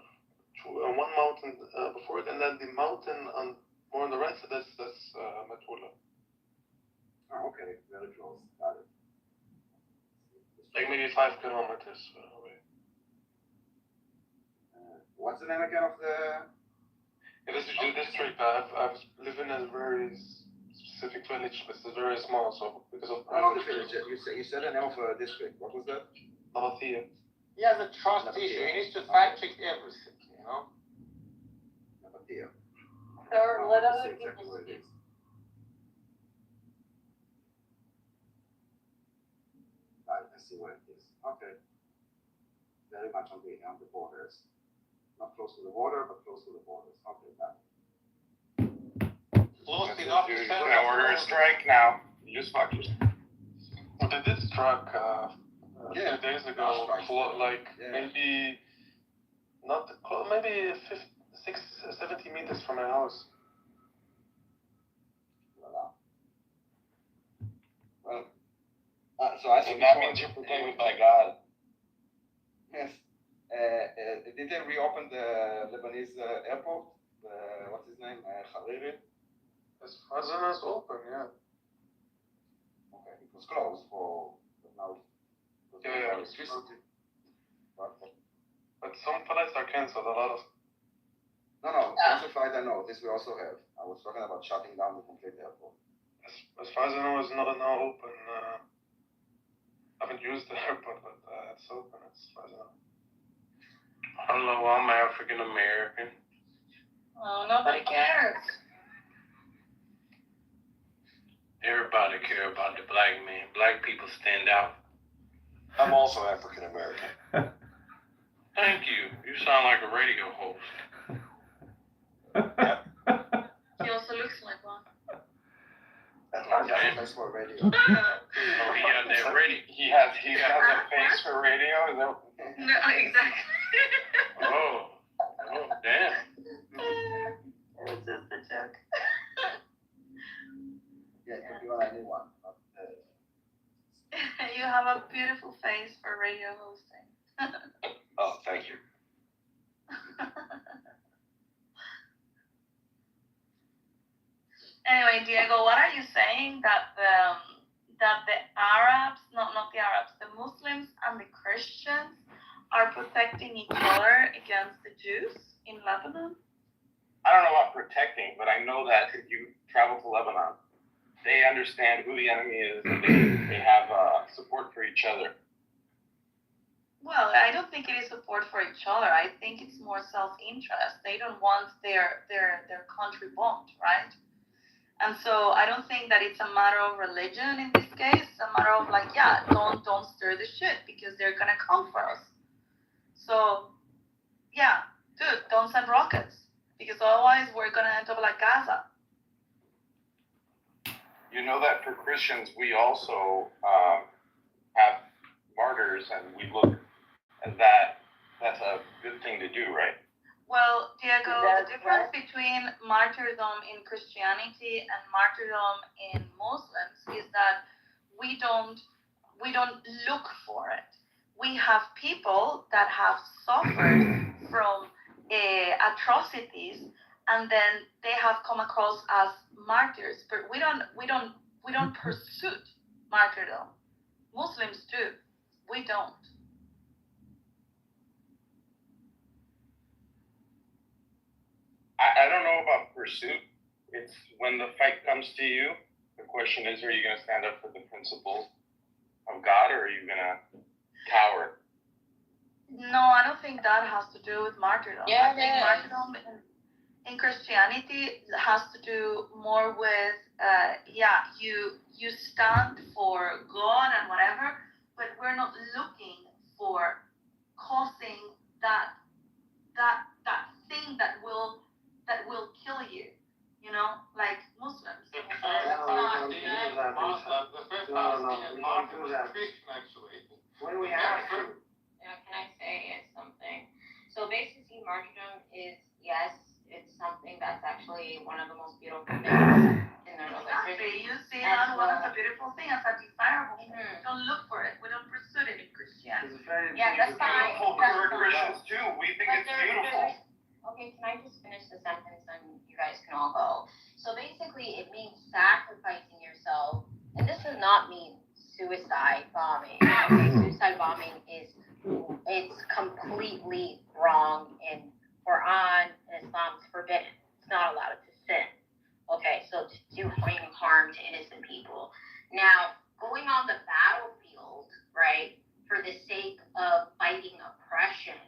[SPEAKER 2] one mountain before it, and then the mountain on more on the right side. That's Metula.
[SPEAKER 1] Oh, okay, very close. Got it.
[SPEAKER 2] Like maybe 5 kilometers away.
[SPEAKER 1] What's the name again of the?
[SPEAKER 2] Yeah, this is the district. I've lived in a very specific village. This is very small, so because of.
[SPEAKER 1] No, the village. You said the name of a district. What was that?
[SPEAKER 2] Abathia.
[SPEAKER 5] He has a trust issue. He needs to fact check everything. You know.
[SPEAKER 1] Abathia.
[SPEAKER 3] Or let other people speak.
[SPEAKER 1] I see where it is. Okay. Very much on the borders. Not close to the water, but close to the borders. Okay, got it.
[SPEAKER 5] Close enough to send
[SPEAKER 9] we're under strike now. You just fuck yourself.
[SPEAKER 2] Well, they did strike a few days ago, maybe not maybe 70 meters from my house.
[SPEAKER 1] Well, so I think
[SPEAKER 9] that means you're protected by God.
[SPEAKER 1] Yes. Did they reopen the Lebanese airport? What's his name? Hariri?
[SPEAKER 2] As far as I know, it's open, yeah.
[SPEAKER 1] Okay, it was closed for now.
[SPEAKER 2] Yeah. But some flights are cancelled, a lot of.
[SPEAKER 1] No, cancelled flight I know. This we also have. I was talking about shutting down the complete airport.
[SPEAKER 2] As far as I know, it's not now open. I haven't used the airport, but it's open as far as I know.
[SPEAKER 9] Hello, I'm African American.
[SPEAKER 3] Oh, nobody cares.
[SPEAKER 9] Everybody care about the black man. Black people stand out.
[SPEAKER 10] I'm also African American.
[SPEAKER 9] Thank you. You sound like a radio host.
[SPEAKER 3] He also looks like one.
[SPEAKER 1] That's for radio.
[SPEAKER 9] Oh, he got that radio.
[SPEAKER 2] He has a face for radio.
[SPEAKER 3] No, exactly.
[SPEAKER 9] Oh,
[SPEAKER 3] beautiful face for radio hosting.
[SPEAKER 10] Oh, thank you.
[SPEAKER 3] Anyway, Diego, what are you saying that the Arabs, not the Arabs, the Muslims and the Christians are protecting each other against the Jews in Lebanon?
[SPEAKER 11] I don't know about protecting, but I know that if you travel to Lebanon, they understand who the enemy is, and they have support for each other.
[SPEAKER 3] Well, I don't think it is support for each other. I think it's more self-interest. They don't want their country bombed, right? And so I don't think that it's a matter of religion in this case. It's a matter of like, yeah, don't stir the shit because they're gonna come for us. So, yeah, dude, don't send rockets because otherwise we're gonna end up like Gaza.
[SPEAKER 11] You know that for Christians, we also have martyrs, and we look at that. That's a good thing to do, right?
[SPEAKER 3] Well, Diego, the difference between martyrdom in Christianity and martyrdom in Muslims is that we don't look for it. We have people that have suffered from atrocities, and then they have come across as martyrs. But we don't pursue martyrdom. Muslims do. We don't.
[SPEAKER 11] I don't know about pursuit. It's when the fight comes to you, the question is, are you going to stand up for the principles of God, or are you going to cower?
[SPEAKER 3] No, I don't think that has to do with martyrdom.
[SPEAKER 6] Yeah,
[SPEAKER 3] I think martyrdom in Christianity has to do more with, you stand for God and whatever, but we're not looking for causing that thing that will kill you, you know, like Muslims.
[SPEAKER 8] The first Palestinian Muslim, the first Palestinian martyr was a Christian, actually.
[SPEAKER 5] When we have to.
[SPEAKER 12] Can I say something? So basically, martyrdom is, yes, it's something that's actually one of the most beautiful things in the religion.
[SPEAKER 3] Exactly. You see that one as a beautiful thing, as a desirable thing. We don't look for it. We don't pursue it in Christianity.
[SPEAKER 12] Yeah, that's fine.
[SPEAKER 11] We're Christians too. We think it's beautiful.
[SPEAKER 12] Okay, can I just finish the sentence and you guys can all go? So basically, it means sacrificing yourself, and this does not mean suicide bombing. Okay, suicide bombing it's completely wrong in Quran and Islam. It's forbidden. It's not allowed to sin. Okay, so to do harm to innocent people. Now, going on the battlefield, right, for the sake of fighting oppression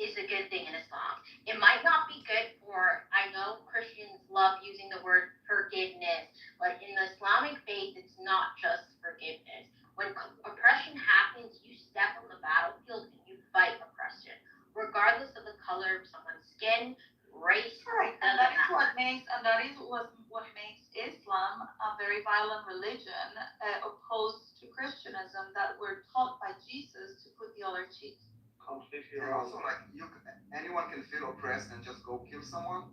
[SPEAKER 12] is a good thing in Islam. It might not be good for, I know Christians love using the word forgiveness, but in the Islamic faith, it's not just forgiveness. When oppression happens, you step on the battlefield and you fight oppression, regardless of the color of someone's skin, race.
[SPEAKER 3] Right, and that is what makes Islam a very violent religion, opposed to Christianism, that we're taught by Jesus to put the other cheek.
[SPEAKER 1] And also, like, anyone can feel oppressed and just go kill someone.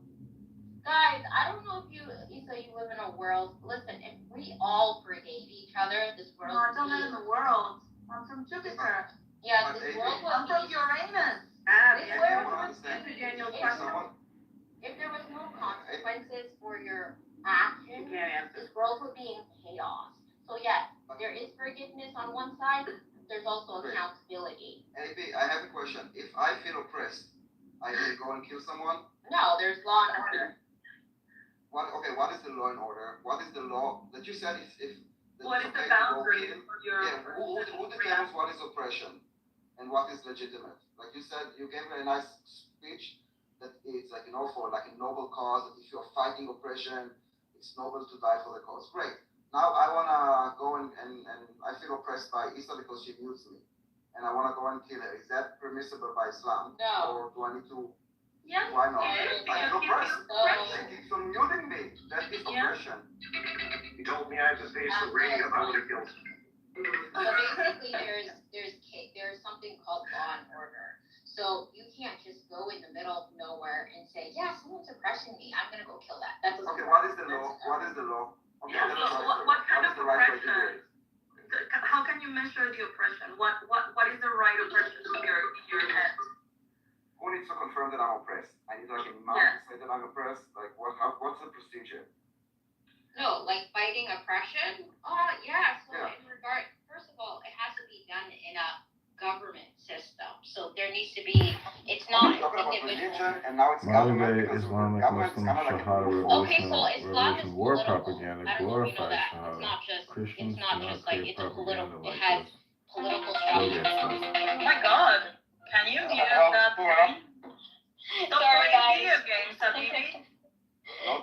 [SPEAKER 12] Guys, I don't know if you live in a world. Listen, if we all forgave each other, this world.
[SPEAKER 3] No, I don't live in the world. I'm from Jupiter.
[SPEAKER 12] Yeah, this world would.
[SPEAKER 3] I'm from Uranus.
[SPEAKER 12] This world would. If there was no consequences for your actions, this world would be in chaos. So yes, there is forgiveness on one side. There's also accountability.
[SPEAKER 1] AB, I have a question. If I feel oppressed, I will go and kill someone?
[SPEAKER 12] No, there's law and order.
[SPEAKER 1] What is the law and order? What is the law that you said if
[SPEAKER 3] what is the boundary for your
[SPEAKER 1] who determines what is oppression and what is legitimate? Like you said, you gave a nice speech that it's like, for like a noble cause, that if you're fighting oppression, it's noble to die for the cause. Great. Now I wanna go and I feel oppressed by Isa because she mutes me, and I wanna go and kill her. Is that permissible by Islam?
[SPEAKER 12] No.
[SPEAKER 1] Or do I need to?
[SPEAKER 3] Yes.
[SPEAKER 1] Why not?
[SPEAKER 3] I
[SPEAKER 1] feel oppressed. They keep on muting me. That is oppression.
[SPEAKER 10] You told me I was a face of radio about your guilt.
[SPEAKER 12] So basically, there's something called law and order. So you can't just go in the middle of nowhere and say, yeah, someone's oppressing me. I'm gonna go kill that. That doesn't
[SPEAKER 1] Okay.
[SPEAKER 12] work.
[SPEAKER 1] What is the law? What is the law? Okay,
[SPEAKER 3] Yeah, so what kind of oppression? How can you you measure the oppression? What is the right oppression in your head?
[SPEAKER 1] Who needs to confirm that I'm oppressed? I need like an imam to say that I'm oppressed. Like what's the procedure?
[SPEAKER 12] No, like fighting oppression? Yeah. So in regard, first of all, it has to be done in a government system. So there needs to be, it's not
[SPEAKER 1] talking about
[SPEAKER 12] individual.
[SPEAKER 1] religion, and now it's government because
[SPEAKER 13] Islamic
[SPEAKER 1] government is
[SPEAKER 13] Muslim
[SPEAKER 1] kind of like
[SPEAKER 13] Shahada
[SPEAKER 12] Okay, so Islam is
[SPEAKER 13] Revolution War
[SPEAKER 12] political.
[SPEAKER 13] propaganda
[SPEAKER 12] I don't know if you know
[SPEAKER 13] glorifies
[SPEAKER 12] that.
[SPEAKER 13] Shahada. Christians
[SPEAKER 12] It's
[SPEAKER 13] do
[SPEAKER 12] not
[SPEAKER 13] not
[SPEAKER 12] just like,
[SPEAKER 13] create
[SPEAKER 12] it's a political,
[SPEAKER 13] propaganda
[SPEAKER 12] it
[SPEAKER 13] like
[SPEAKER 12] has
[SPEAKER 13] this.
[SPEAKER 12] political
[SPEAKER 13] Go
[SPEAKER 12] structure.
[SPEAKER 13] get stuff.
[SPEAKER 3] Oh my God! Can you mute that thing? Stop
[SPEAKER 12] Sorry,
[SPEAKER 3] playing
[SPEAKER 12] guys.
[SPEAKER 3] video games, Habibi.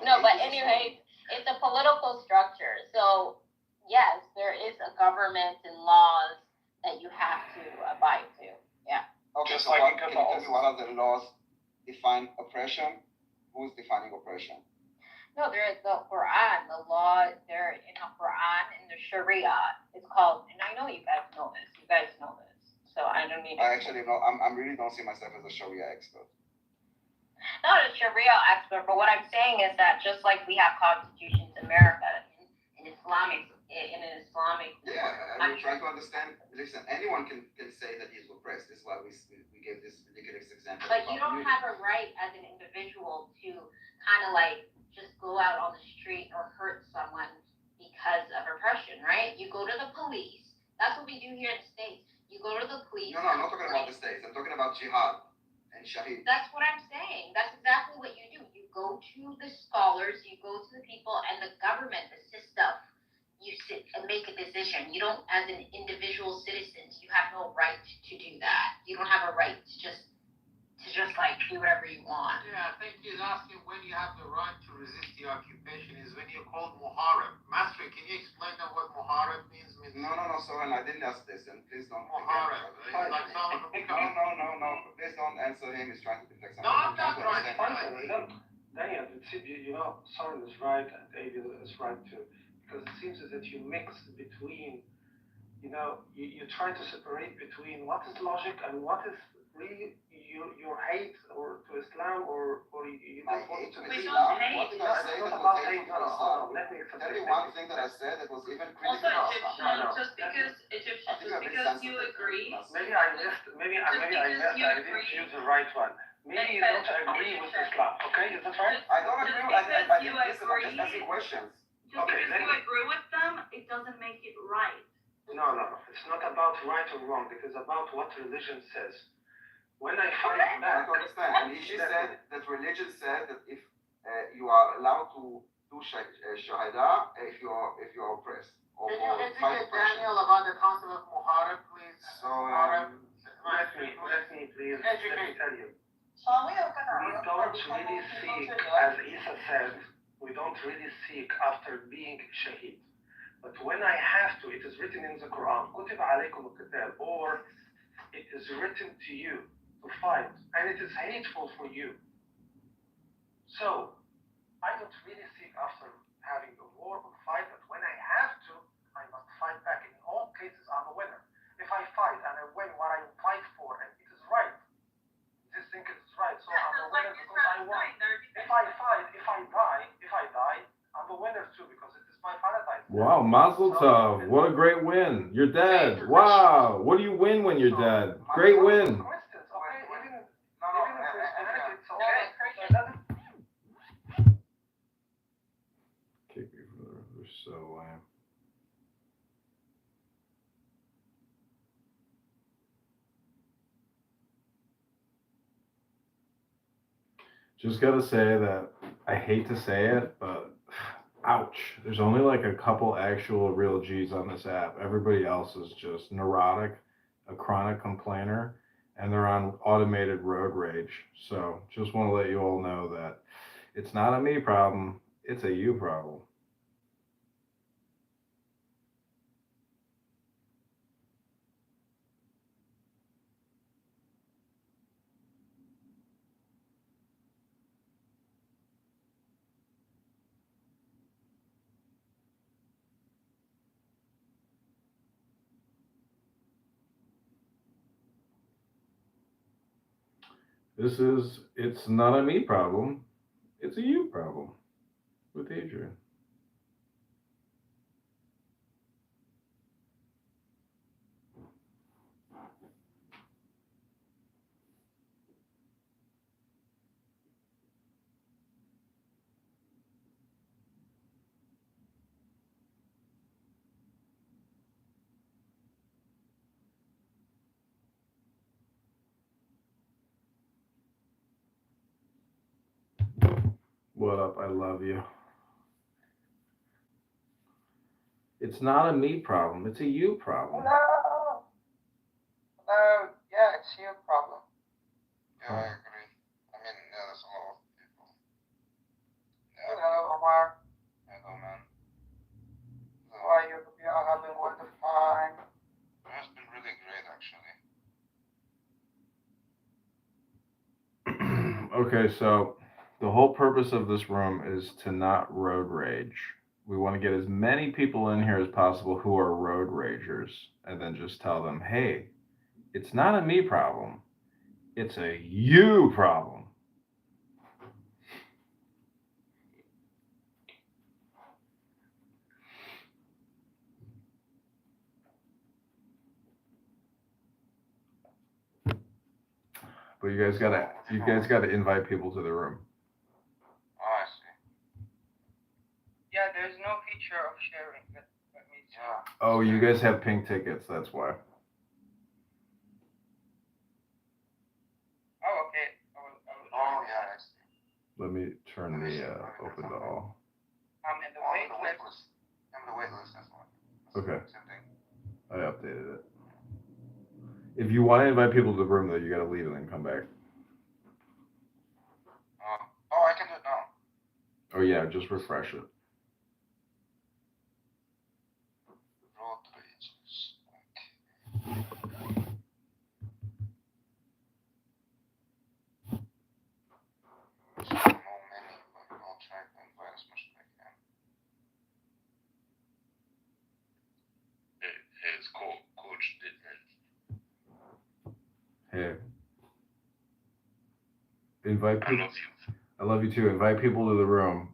[SPEAKER 12] No, but anyway, it's a political structure. So yes, there is a government and laws that you have to abide to. Yeah.
[SPEAKER 1] Okay,
[SPEAKER 11] Just
[SPEAKER 1] so
[SPEAKER 11] like
[SPEAKER 1] what,
[SPEAKER 11] in
[SPEAKER 1] can you tell me
[SPEAKER 11] Catholicism.
[SPEAKER 1] what are the laws define oppression? Who's defining oppression?
[SPEAKER 12] No, there is the Quran, the law. There in the Quran and the Sharia. It's called, and I know you guys know this. You guys know this. So I don't need to.
[SPEAKER 1] I actually know. I'm really don't see myself as a Sharia expert.
[SPEAKER 12] Not a Sharia expert, but what I'm saying is that just like we have constitutions in America, in an Islamic.
[SPEAKER 1] Yeah, I'm trying to understand. Listen, anyone can say that he's oppressed. That's why we gave this ridiculous example.
[SPEAKER 12] But you don't have a right as an individual to kind of like just go out on the street or hurt someone because of oppression, right? You go to the police. That's what we do here in the States. You go to the police.
[SPEAKER 1] No, I'm not talking about the States. I'm talking about jihad and shahid.
[SPEAKER 12] That's what I'm saying. That's exactly what you do. You go to the scholars, you go to the people, and the government, the system. You sit and make a decision. You don't, as an individual citizen, you have no right to do that. You don't have a right to just like do whatever you want.
[SPEAKER 8] Yeah, I think he's asking when you have the right to resist the occupation is when you're called muharib. Master, can you explain them what muharib means?
[SPEAKER 1] No, Soren, I didn't ask this, and please don't.
[SPEAKER 8] Muharib. It's like someone who becomes...
[SPEAKER 1] No. Please don't answer him. He's trying to deflect something.
[SPEAKER 8] No, I'm not trying
[SPEAKER 9] Daniel, you know, Soren is right and Adil is right too. Because it seems as if you mix between, you know, you're trying to separate between what is logic and what is really your hate or to Islam or you don't want to.
[SPEAKER 1] We don't hate. What did I say that was hate to Islam?
[SPEAKER 9] Let me
[SPEAKER 1] Tell me one thing that I said that was even critical.
[SPEAKER 3] Also, Egyptian, just because you agree.
[SPEAKER 9] Maybe I missed. I didn't use the right one. Maybe you don't agree with Islam. Okay, is that right?
[SPEAKER 1] I don't agree. I didn't listen. I'm just asking questions.
[SPEAKER 3] Just because you agree with them, it doesn't make it right.
[SPEAKER 9] No. It's not about right or wrong. It is about what religion says. When I fight back,
[SPEAKER 1] I understand. And she said that religion said that if you are allowed to do shahada if you're oppressed or fight oppression.
[SPEAKER 8] Daniel about the concept of muharib, please.
[SPEAKER 1] So
[SPEAKER 9] let me please let me tell you. We don't really seek, as Isa said, we don't really seek after being shaheed. But when I have to, it is written in the Quran, كُتِبَ عَلَيْكُمُ القِتَالُ, or it is written to you to fight, and it is hateful for you. So, I don't really seek after having a war or fight, but when I have to, I must fight back. In all cases, I'm a winner. If I fight and I win what I fight for, and it is right, this thing is right, so I'm a winner because I won. If I fight, if I die, I'm a winner too because it is my paradise.
[SPEAKER 13] Wow, Mazel Tov. What a great win. You're dead. Wow. What do you win when you're dead? Great win. Kick me from the they're so lame. Just gotta say that I hate to say it, but ouch. There's only like a couple actual real G's on this app. Everybody else is just neurotic, a chronic complainer, and they're on automated road rage. So just want to let you all know that it's not a me problem, it's a you problem. It's not a me problem, it's a you problem with Adrian. What up? I love you. It's not a me problem. It's a you problem.
[SPEAKER 9] No. No. Yeah, it's your problem.
[SPEAKER 7] Yeah, I agree. I mean, yeah, there's a lot of people. Yeah,
[SPEAKER 9] Hello, Omar.
[SPEAKER 7] hello, man.
[SPEAKER 9] How are you? We are having wonderful time.
[SPEAKER 7] It's been really great, actually.
[SPEAKER 13] Okay, so the whole purpose of this room is to not road rage. We want to get as many people in here as possible who are road ragers and then just tell them, hey, it's not a me problem. It's a you problem. But you guys gotta invite people to the room.
[SPEAKER 7] Oh, I see.
[SPEAKER 9] Yeah, there's no feature of sharing. Let me see.
[SPEAKER 7] Yeah.
[SPEAKER 13] Oh, you guys have pink tickets, that's why.
[SPEAKER 9] Oh, okay.
[SPEAKER 7] Oh, yeah, I see.
[SPEAKER 13] Let me turn the open to all.
[SPEAKER 9] I'm in the
[SPEAKER 7] Oh,
[SPEAKER 9] wait
[SPEAKER 7] the
[SPEAKER 9] list.
[SPEAKER 7] waitlist. I'm the waitlist as well.
[SPEAKER 13] Okay.
[SPEAKER 7] Same thing.
[SPEAKER 13] I updated it. If you want to invite people to the room, though, you gotta leave and then come back.
[SPEAKER 7] Oh, I can do it now.
[SPEAKER 13] Oh yeah, just refresh it.
[SPEAKER 7] Road rages. So no many, but I'll try to invite as much as I can. It's Coach Dittman.
[SPEAKER 13] Hey. Invite
[SPEAKER 7] I
[SPEAKER 13] people.
[SPEAKER 7] love you.
[SPEAKER 13] I love you too. Invite people to the room.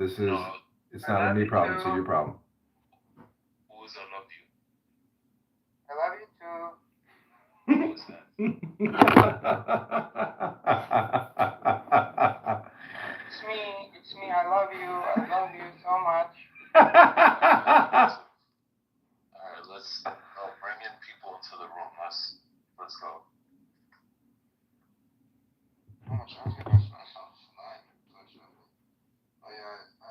[SPEAKER 13] It's not a me problem, it's a you problem.
[SPEAKER 7] Who's I love you?
[SPEAKER 9] I love you too.
[SPEAKER 7] Who is that?
[SPEAKER 9] It's me. I love you. I love you so much.
[SPEAKER 7] Alright, let's bring in people into the room. Let's go. How much I think that's 9. Oh yeah, I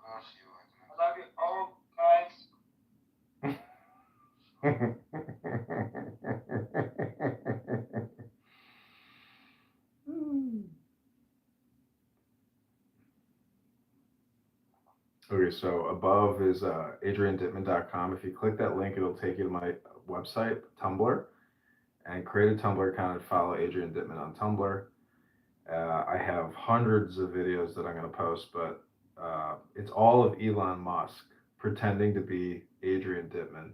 [SPEAKER 7] love you.
[SPEAKER 9] I love you all, guys.
[SPEAKER 13] Okay, so above is adriandittman.com. If you click that link, it'll take you to my website, Tumblr, and create a Tumblr account and follow Adrian Dittman on Tumblr. I have hundreds of videos that I'm going to post, but it's all of Elon Musk pretending to be Adrian Dittman,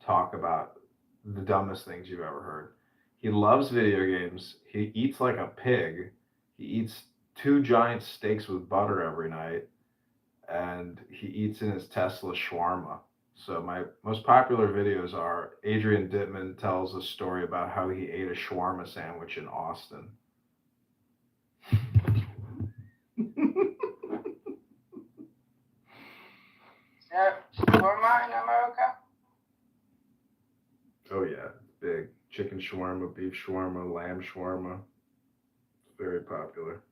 [SPEAKER 13] talk about the dumbest things you've ever heard. He loves video games. He eats like a pig. He eats 2 giant steaks with butter every night. And he eats in his Tesla shawarma. So my most popular videos are Adrian Dittman tells a story about how he ate a shawarma sandwich in Austin.
[SPEAKER 9] Is there shawarma in America?
[SPEAKER 13] Oh yeah, big. Chicken shawarma, beef shawarma, lamb shawarma. It's very popular.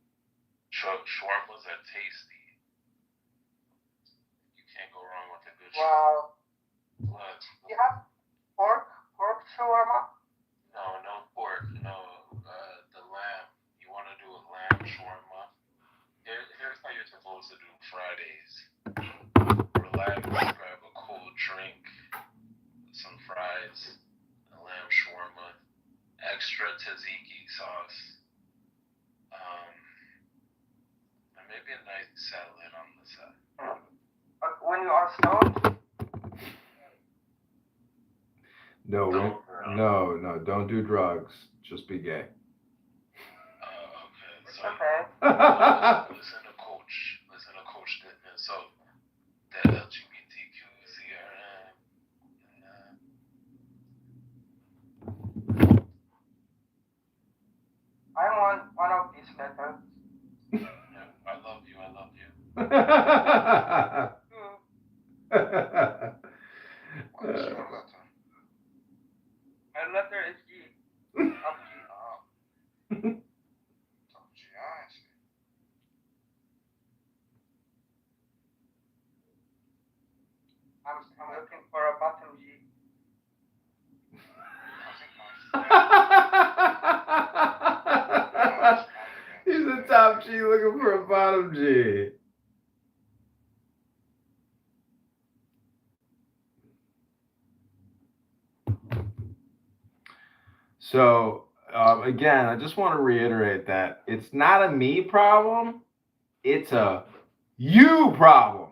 [SPEAKER 7] Shawarmas are tasty. You can't go wrong with a good shawarma.
[SPEAKER 9] Wow.
[SPEAKER 7] What?
[SPEAKER 9] You have pork shawarma?
[SPEAKER 7] No pork. No, the lamb. You want to do a lamb shawarma? Here's how you're supposed to do Fridays. Relax, grab a cold drink, some fries, a lamb shawarma, extra tzatziki sauce, and maybe a nice salad on the side.
[SPEAKER 9] When you are stoned?
[SPEAKER 13] No, don't do drugs. Just be gay.
[SPEAKER 7] Okay.
[SPEAKER 9] It's
[SPEAKER 7] So
[SPEAKER 9] okay.
[SPEAKER 7] listen to Coach Dittman. So the LGBTQZRM.
[SPEAKER 9] I'm one of these letters.
[SPEAKER 7] I love you. What's your letter?
[SPEAKER 9] My letter is G. Top G.
[SPEAKER 7] Top G, I see.
[SPEAKER 9] I'm looking for a bottom G.
[SPEAKER 13] He's a top G looking for a bottom G. So, again, I just want to reiterate that it's not a me problem, it's a you problem.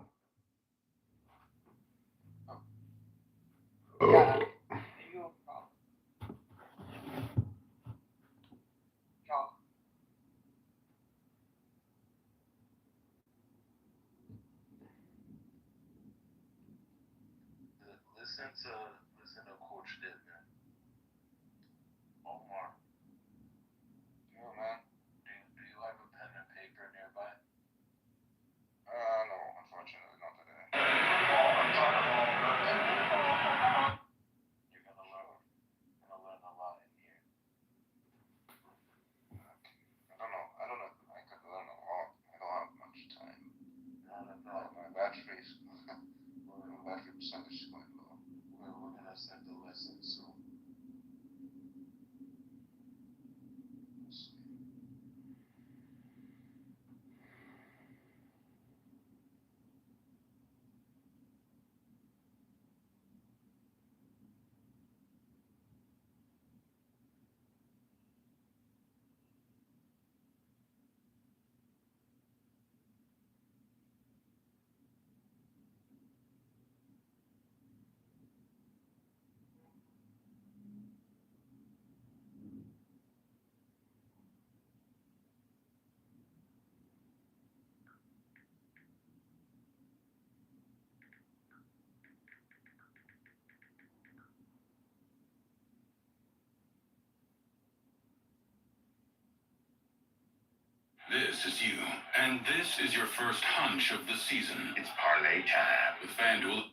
[SPEAKER 9] Yeah. You problem. No.
[SPEAKER 7] Listen to Coach Desmond. Omar.
[SPEAKER 11] Yeah, man.
[SPEAKER 7] Do you have a pen and paper nearby?
[SPEAKER 11] No, unfortunately, not today.
[SPEAKER 7] You're gonna learn a lot in here.
[SPEAKER 11] I don't know. I could learn a lot. I don't have much time.
[SPEAKER 7] Not a problem.
[SPEAKER 11] My battery percentage is quite low.
[SPEAKER 7] We're gonna send the lesson soon.
[SPEAKER 14] This is you, and this is your first hunch of the season. It's parlay time with FanDuel.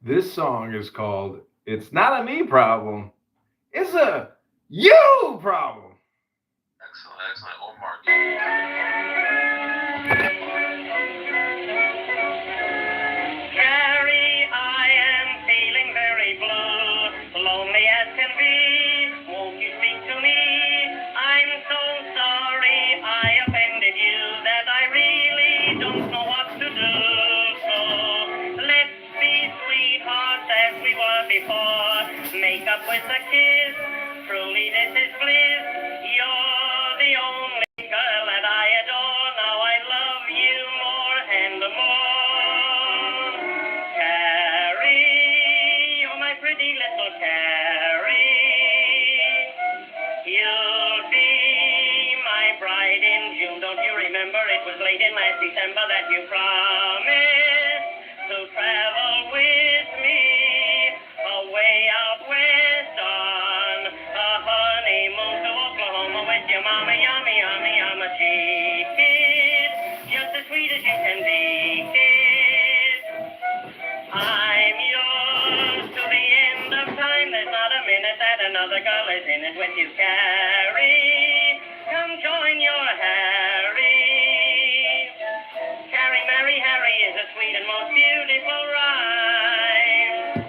[SPEAKER 13] This song is called It's Not a Me Problem, It's a You Problem.
[SPEAKER 7] Excellent. Omar.
[SPEAKER 15] Gary, I am feeling very blue, lonely as can be. Won't you speak to me? I'm so sorry I offended you that I really don't know what to do. So let's be sweethearts as we were before. Make up with a kiss. Truly this is bliss. You're the only girl that I adore. Now I love you more and more. Carrie, you're my pretty little Carrie. You'll be my bride in June. Don't you remember it was late in last December that you promised to travel with me away out west on a honeymoon to Oklahoma with your mama, yummy, yummy, I'm a kid, just as sweet as you can be, kid. I'm yours to the end of time. There's not a minute that another girl is in it with you, Carrie. Come join your Harry. Carrie, marry Harry is a sweet and most beautiful rhyme.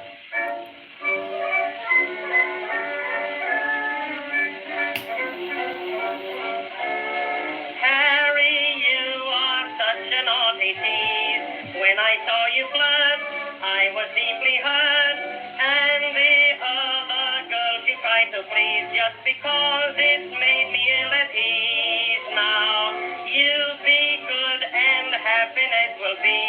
[SPEAKER 15] Harry, you are such a naughty tease. When I saw you flirt, I was deeply hurt. And the other girls you tried to please just because it made me ill at ease. Now, you be good and happiness will be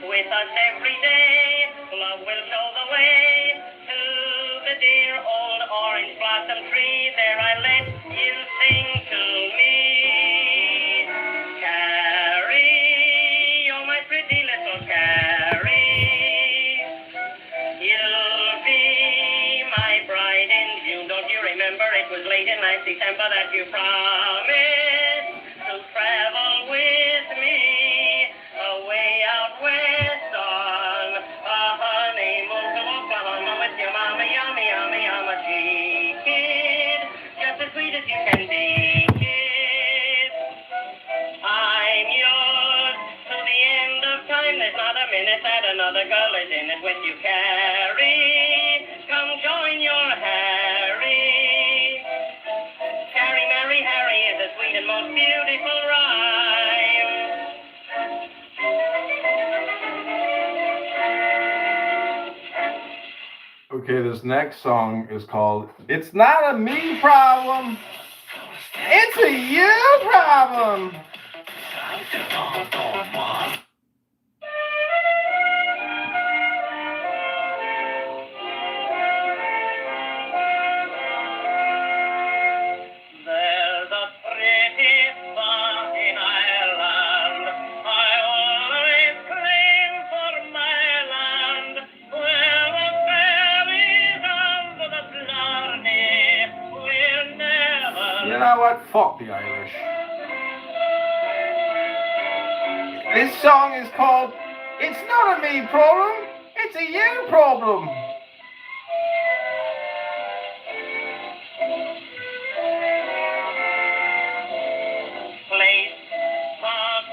[SPEAKER 15] with us every day. Love will show the way to the dear old orange blossom tree. There I let you sing to me. Carrie, you're my pretty little Carrie. You'll be my bride in June. Don't you remember it was late in last December that you promised to travel with me away out west on a honeymoon to Oklahoma with your mama, yummy, yummy, I'm a kid, just as sweet as you can be, kid. Carrie, come join your Harry. Carrie, Mary, Harry is a sweet and most beautiful rhyme.
[SPEAKER 13] Okay, this next song is called It's Not a Me Problem, It's a You Problem.
[SPEAKER 15] There's a pretty spot in Ireland I always claim for my land, where the fairies of the Blarney will never.
[SPEAKER 13] You know what? Fuck the Irish. This song is called It's Not a Me Problem, It's a You Problem.
[SPEAKER 15] Place, park,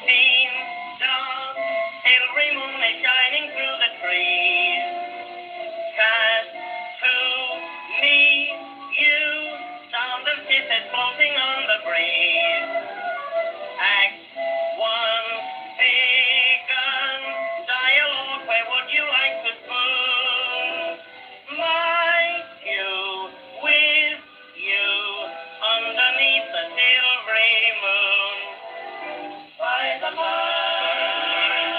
[SPEAKER 15] scene, dark, every moon is shining through the trees. Cast to me, you, sound of kisses floating on the breeze. Act one, begun, dialogue, where would you like to spoon? My cue, with you, underneath the silvery moon. By the light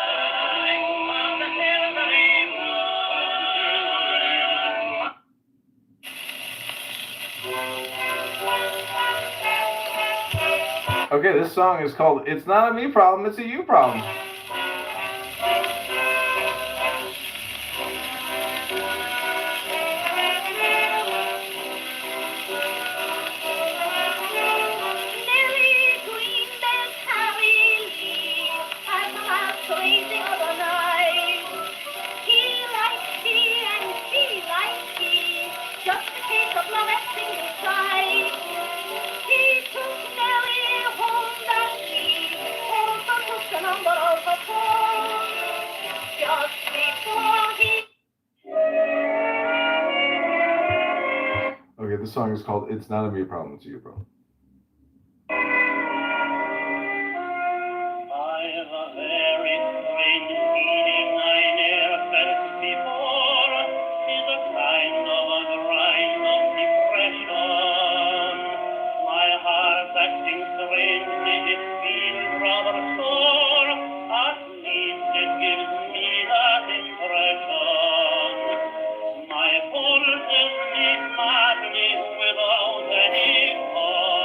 [SPEAKER 15] of the silvery moon.
[SPEAKER 13] Okay, this song is called It's Not a Me Problem, It's a You Problem. Okay, this song is called It's Not a Me Problem, It's a You Problem.
[SPEAKER 15] I've a very strange feeling I never felt before. It's a kind of a grind of depression. My heart's acting strangely, it feels rather sore. At least it gives me that impression. My pulse is beat madly without any cause.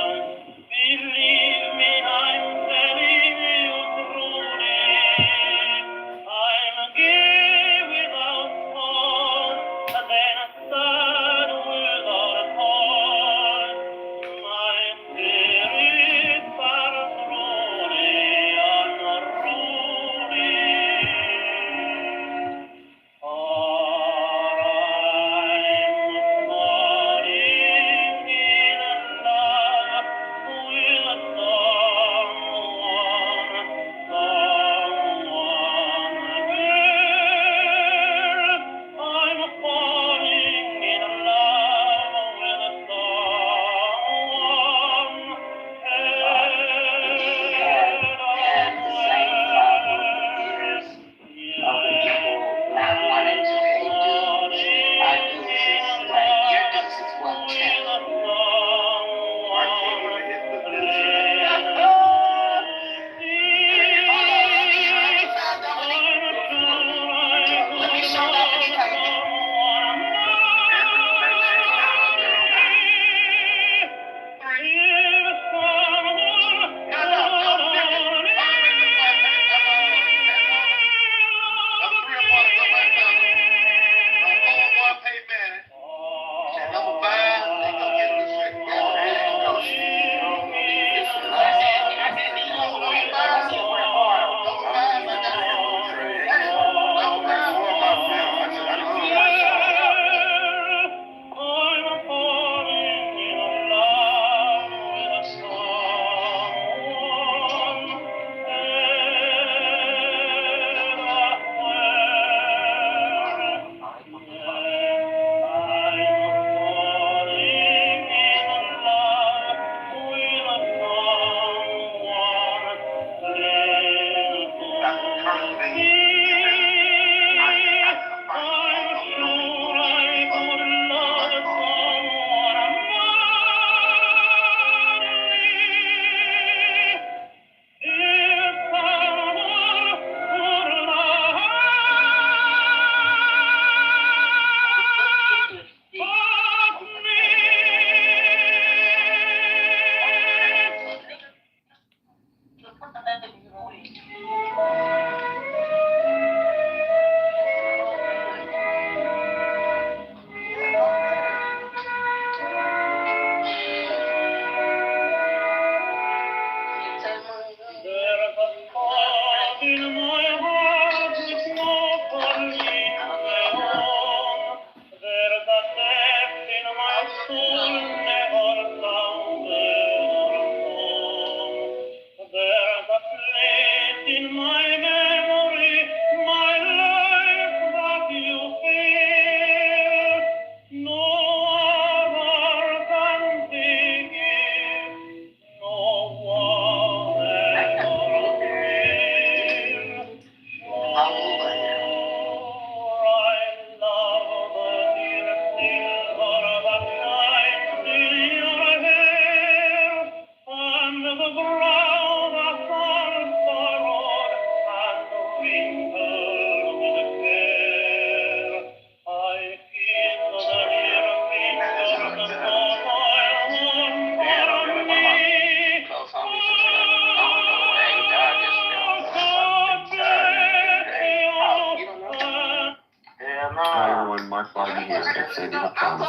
[SPEAKER 16] Hi everyone, Mark Barney here at Sandy Hook Promise.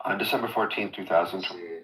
[SPEAKER 16] On December 14th, 2020.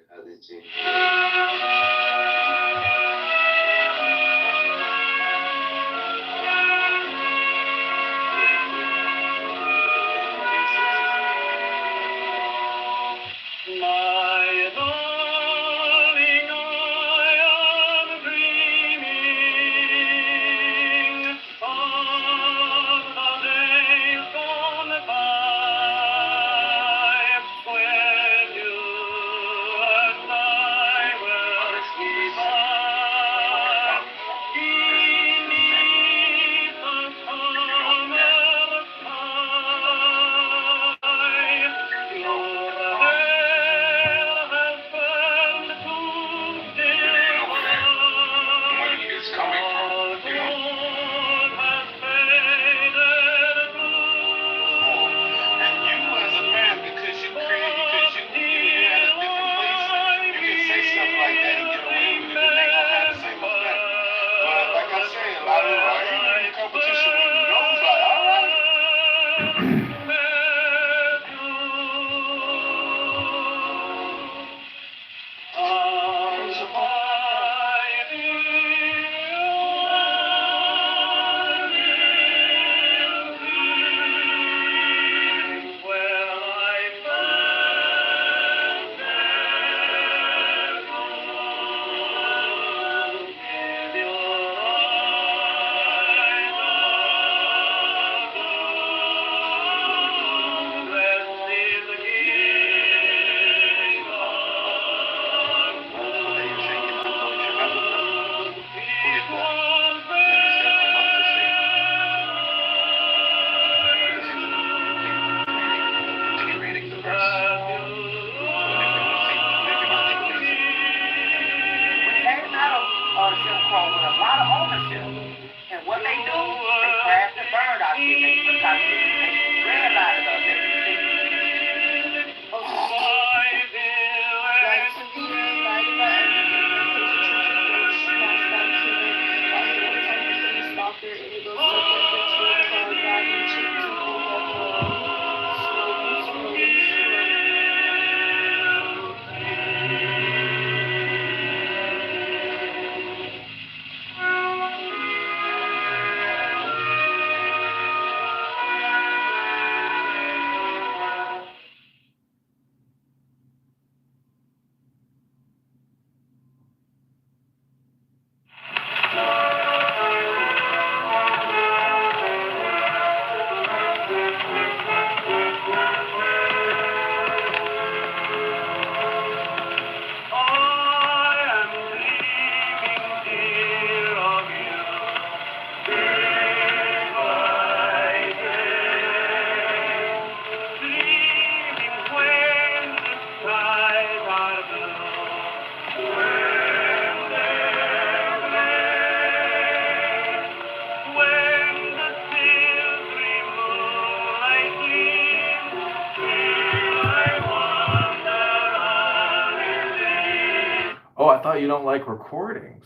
[SPEAKER 13] Oh, I thought you don't like recordings.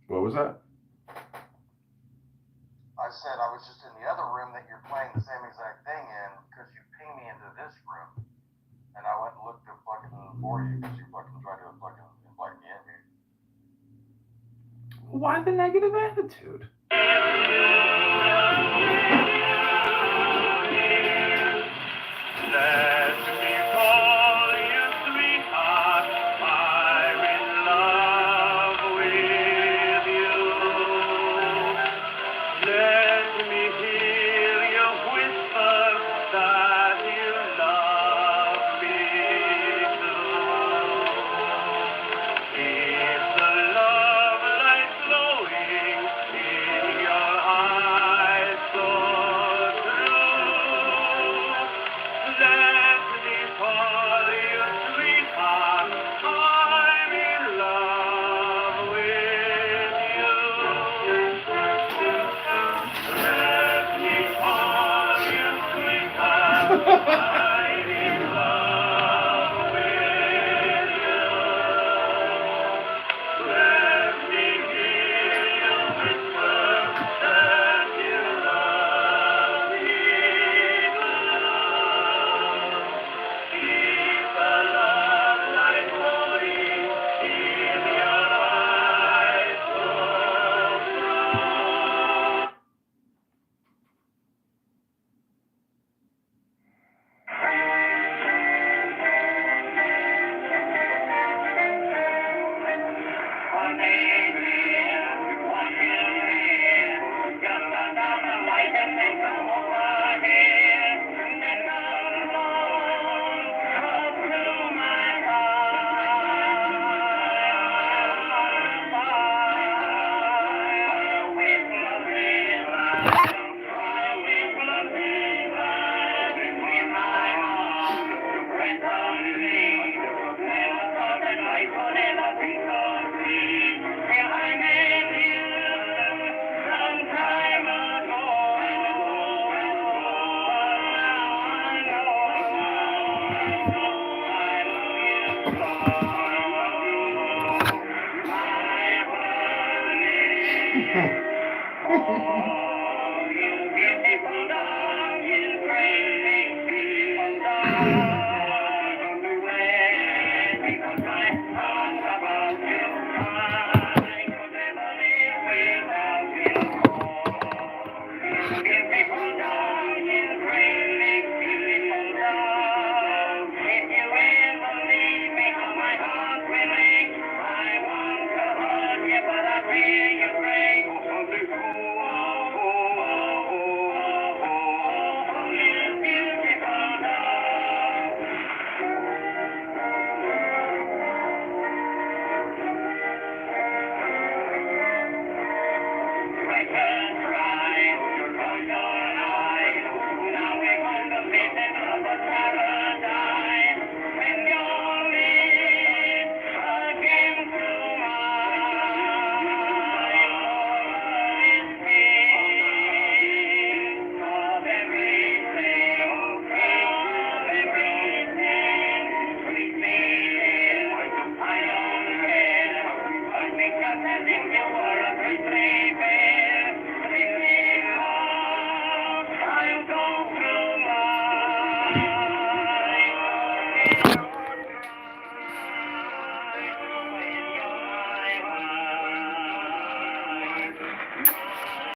[SPEAKER 13] What was that?
[SPEAKER 5] I said I was just in the other room that you're playing the same exact thing in because you pinged me into this room. And I went and looked at fucking for you because you fucking tried to fucking invite me in here.
[SPEAKER 13] Why the negative attitude?
[SPEAKER 15] If the love lies flowing in your heart. As if you were a great baby.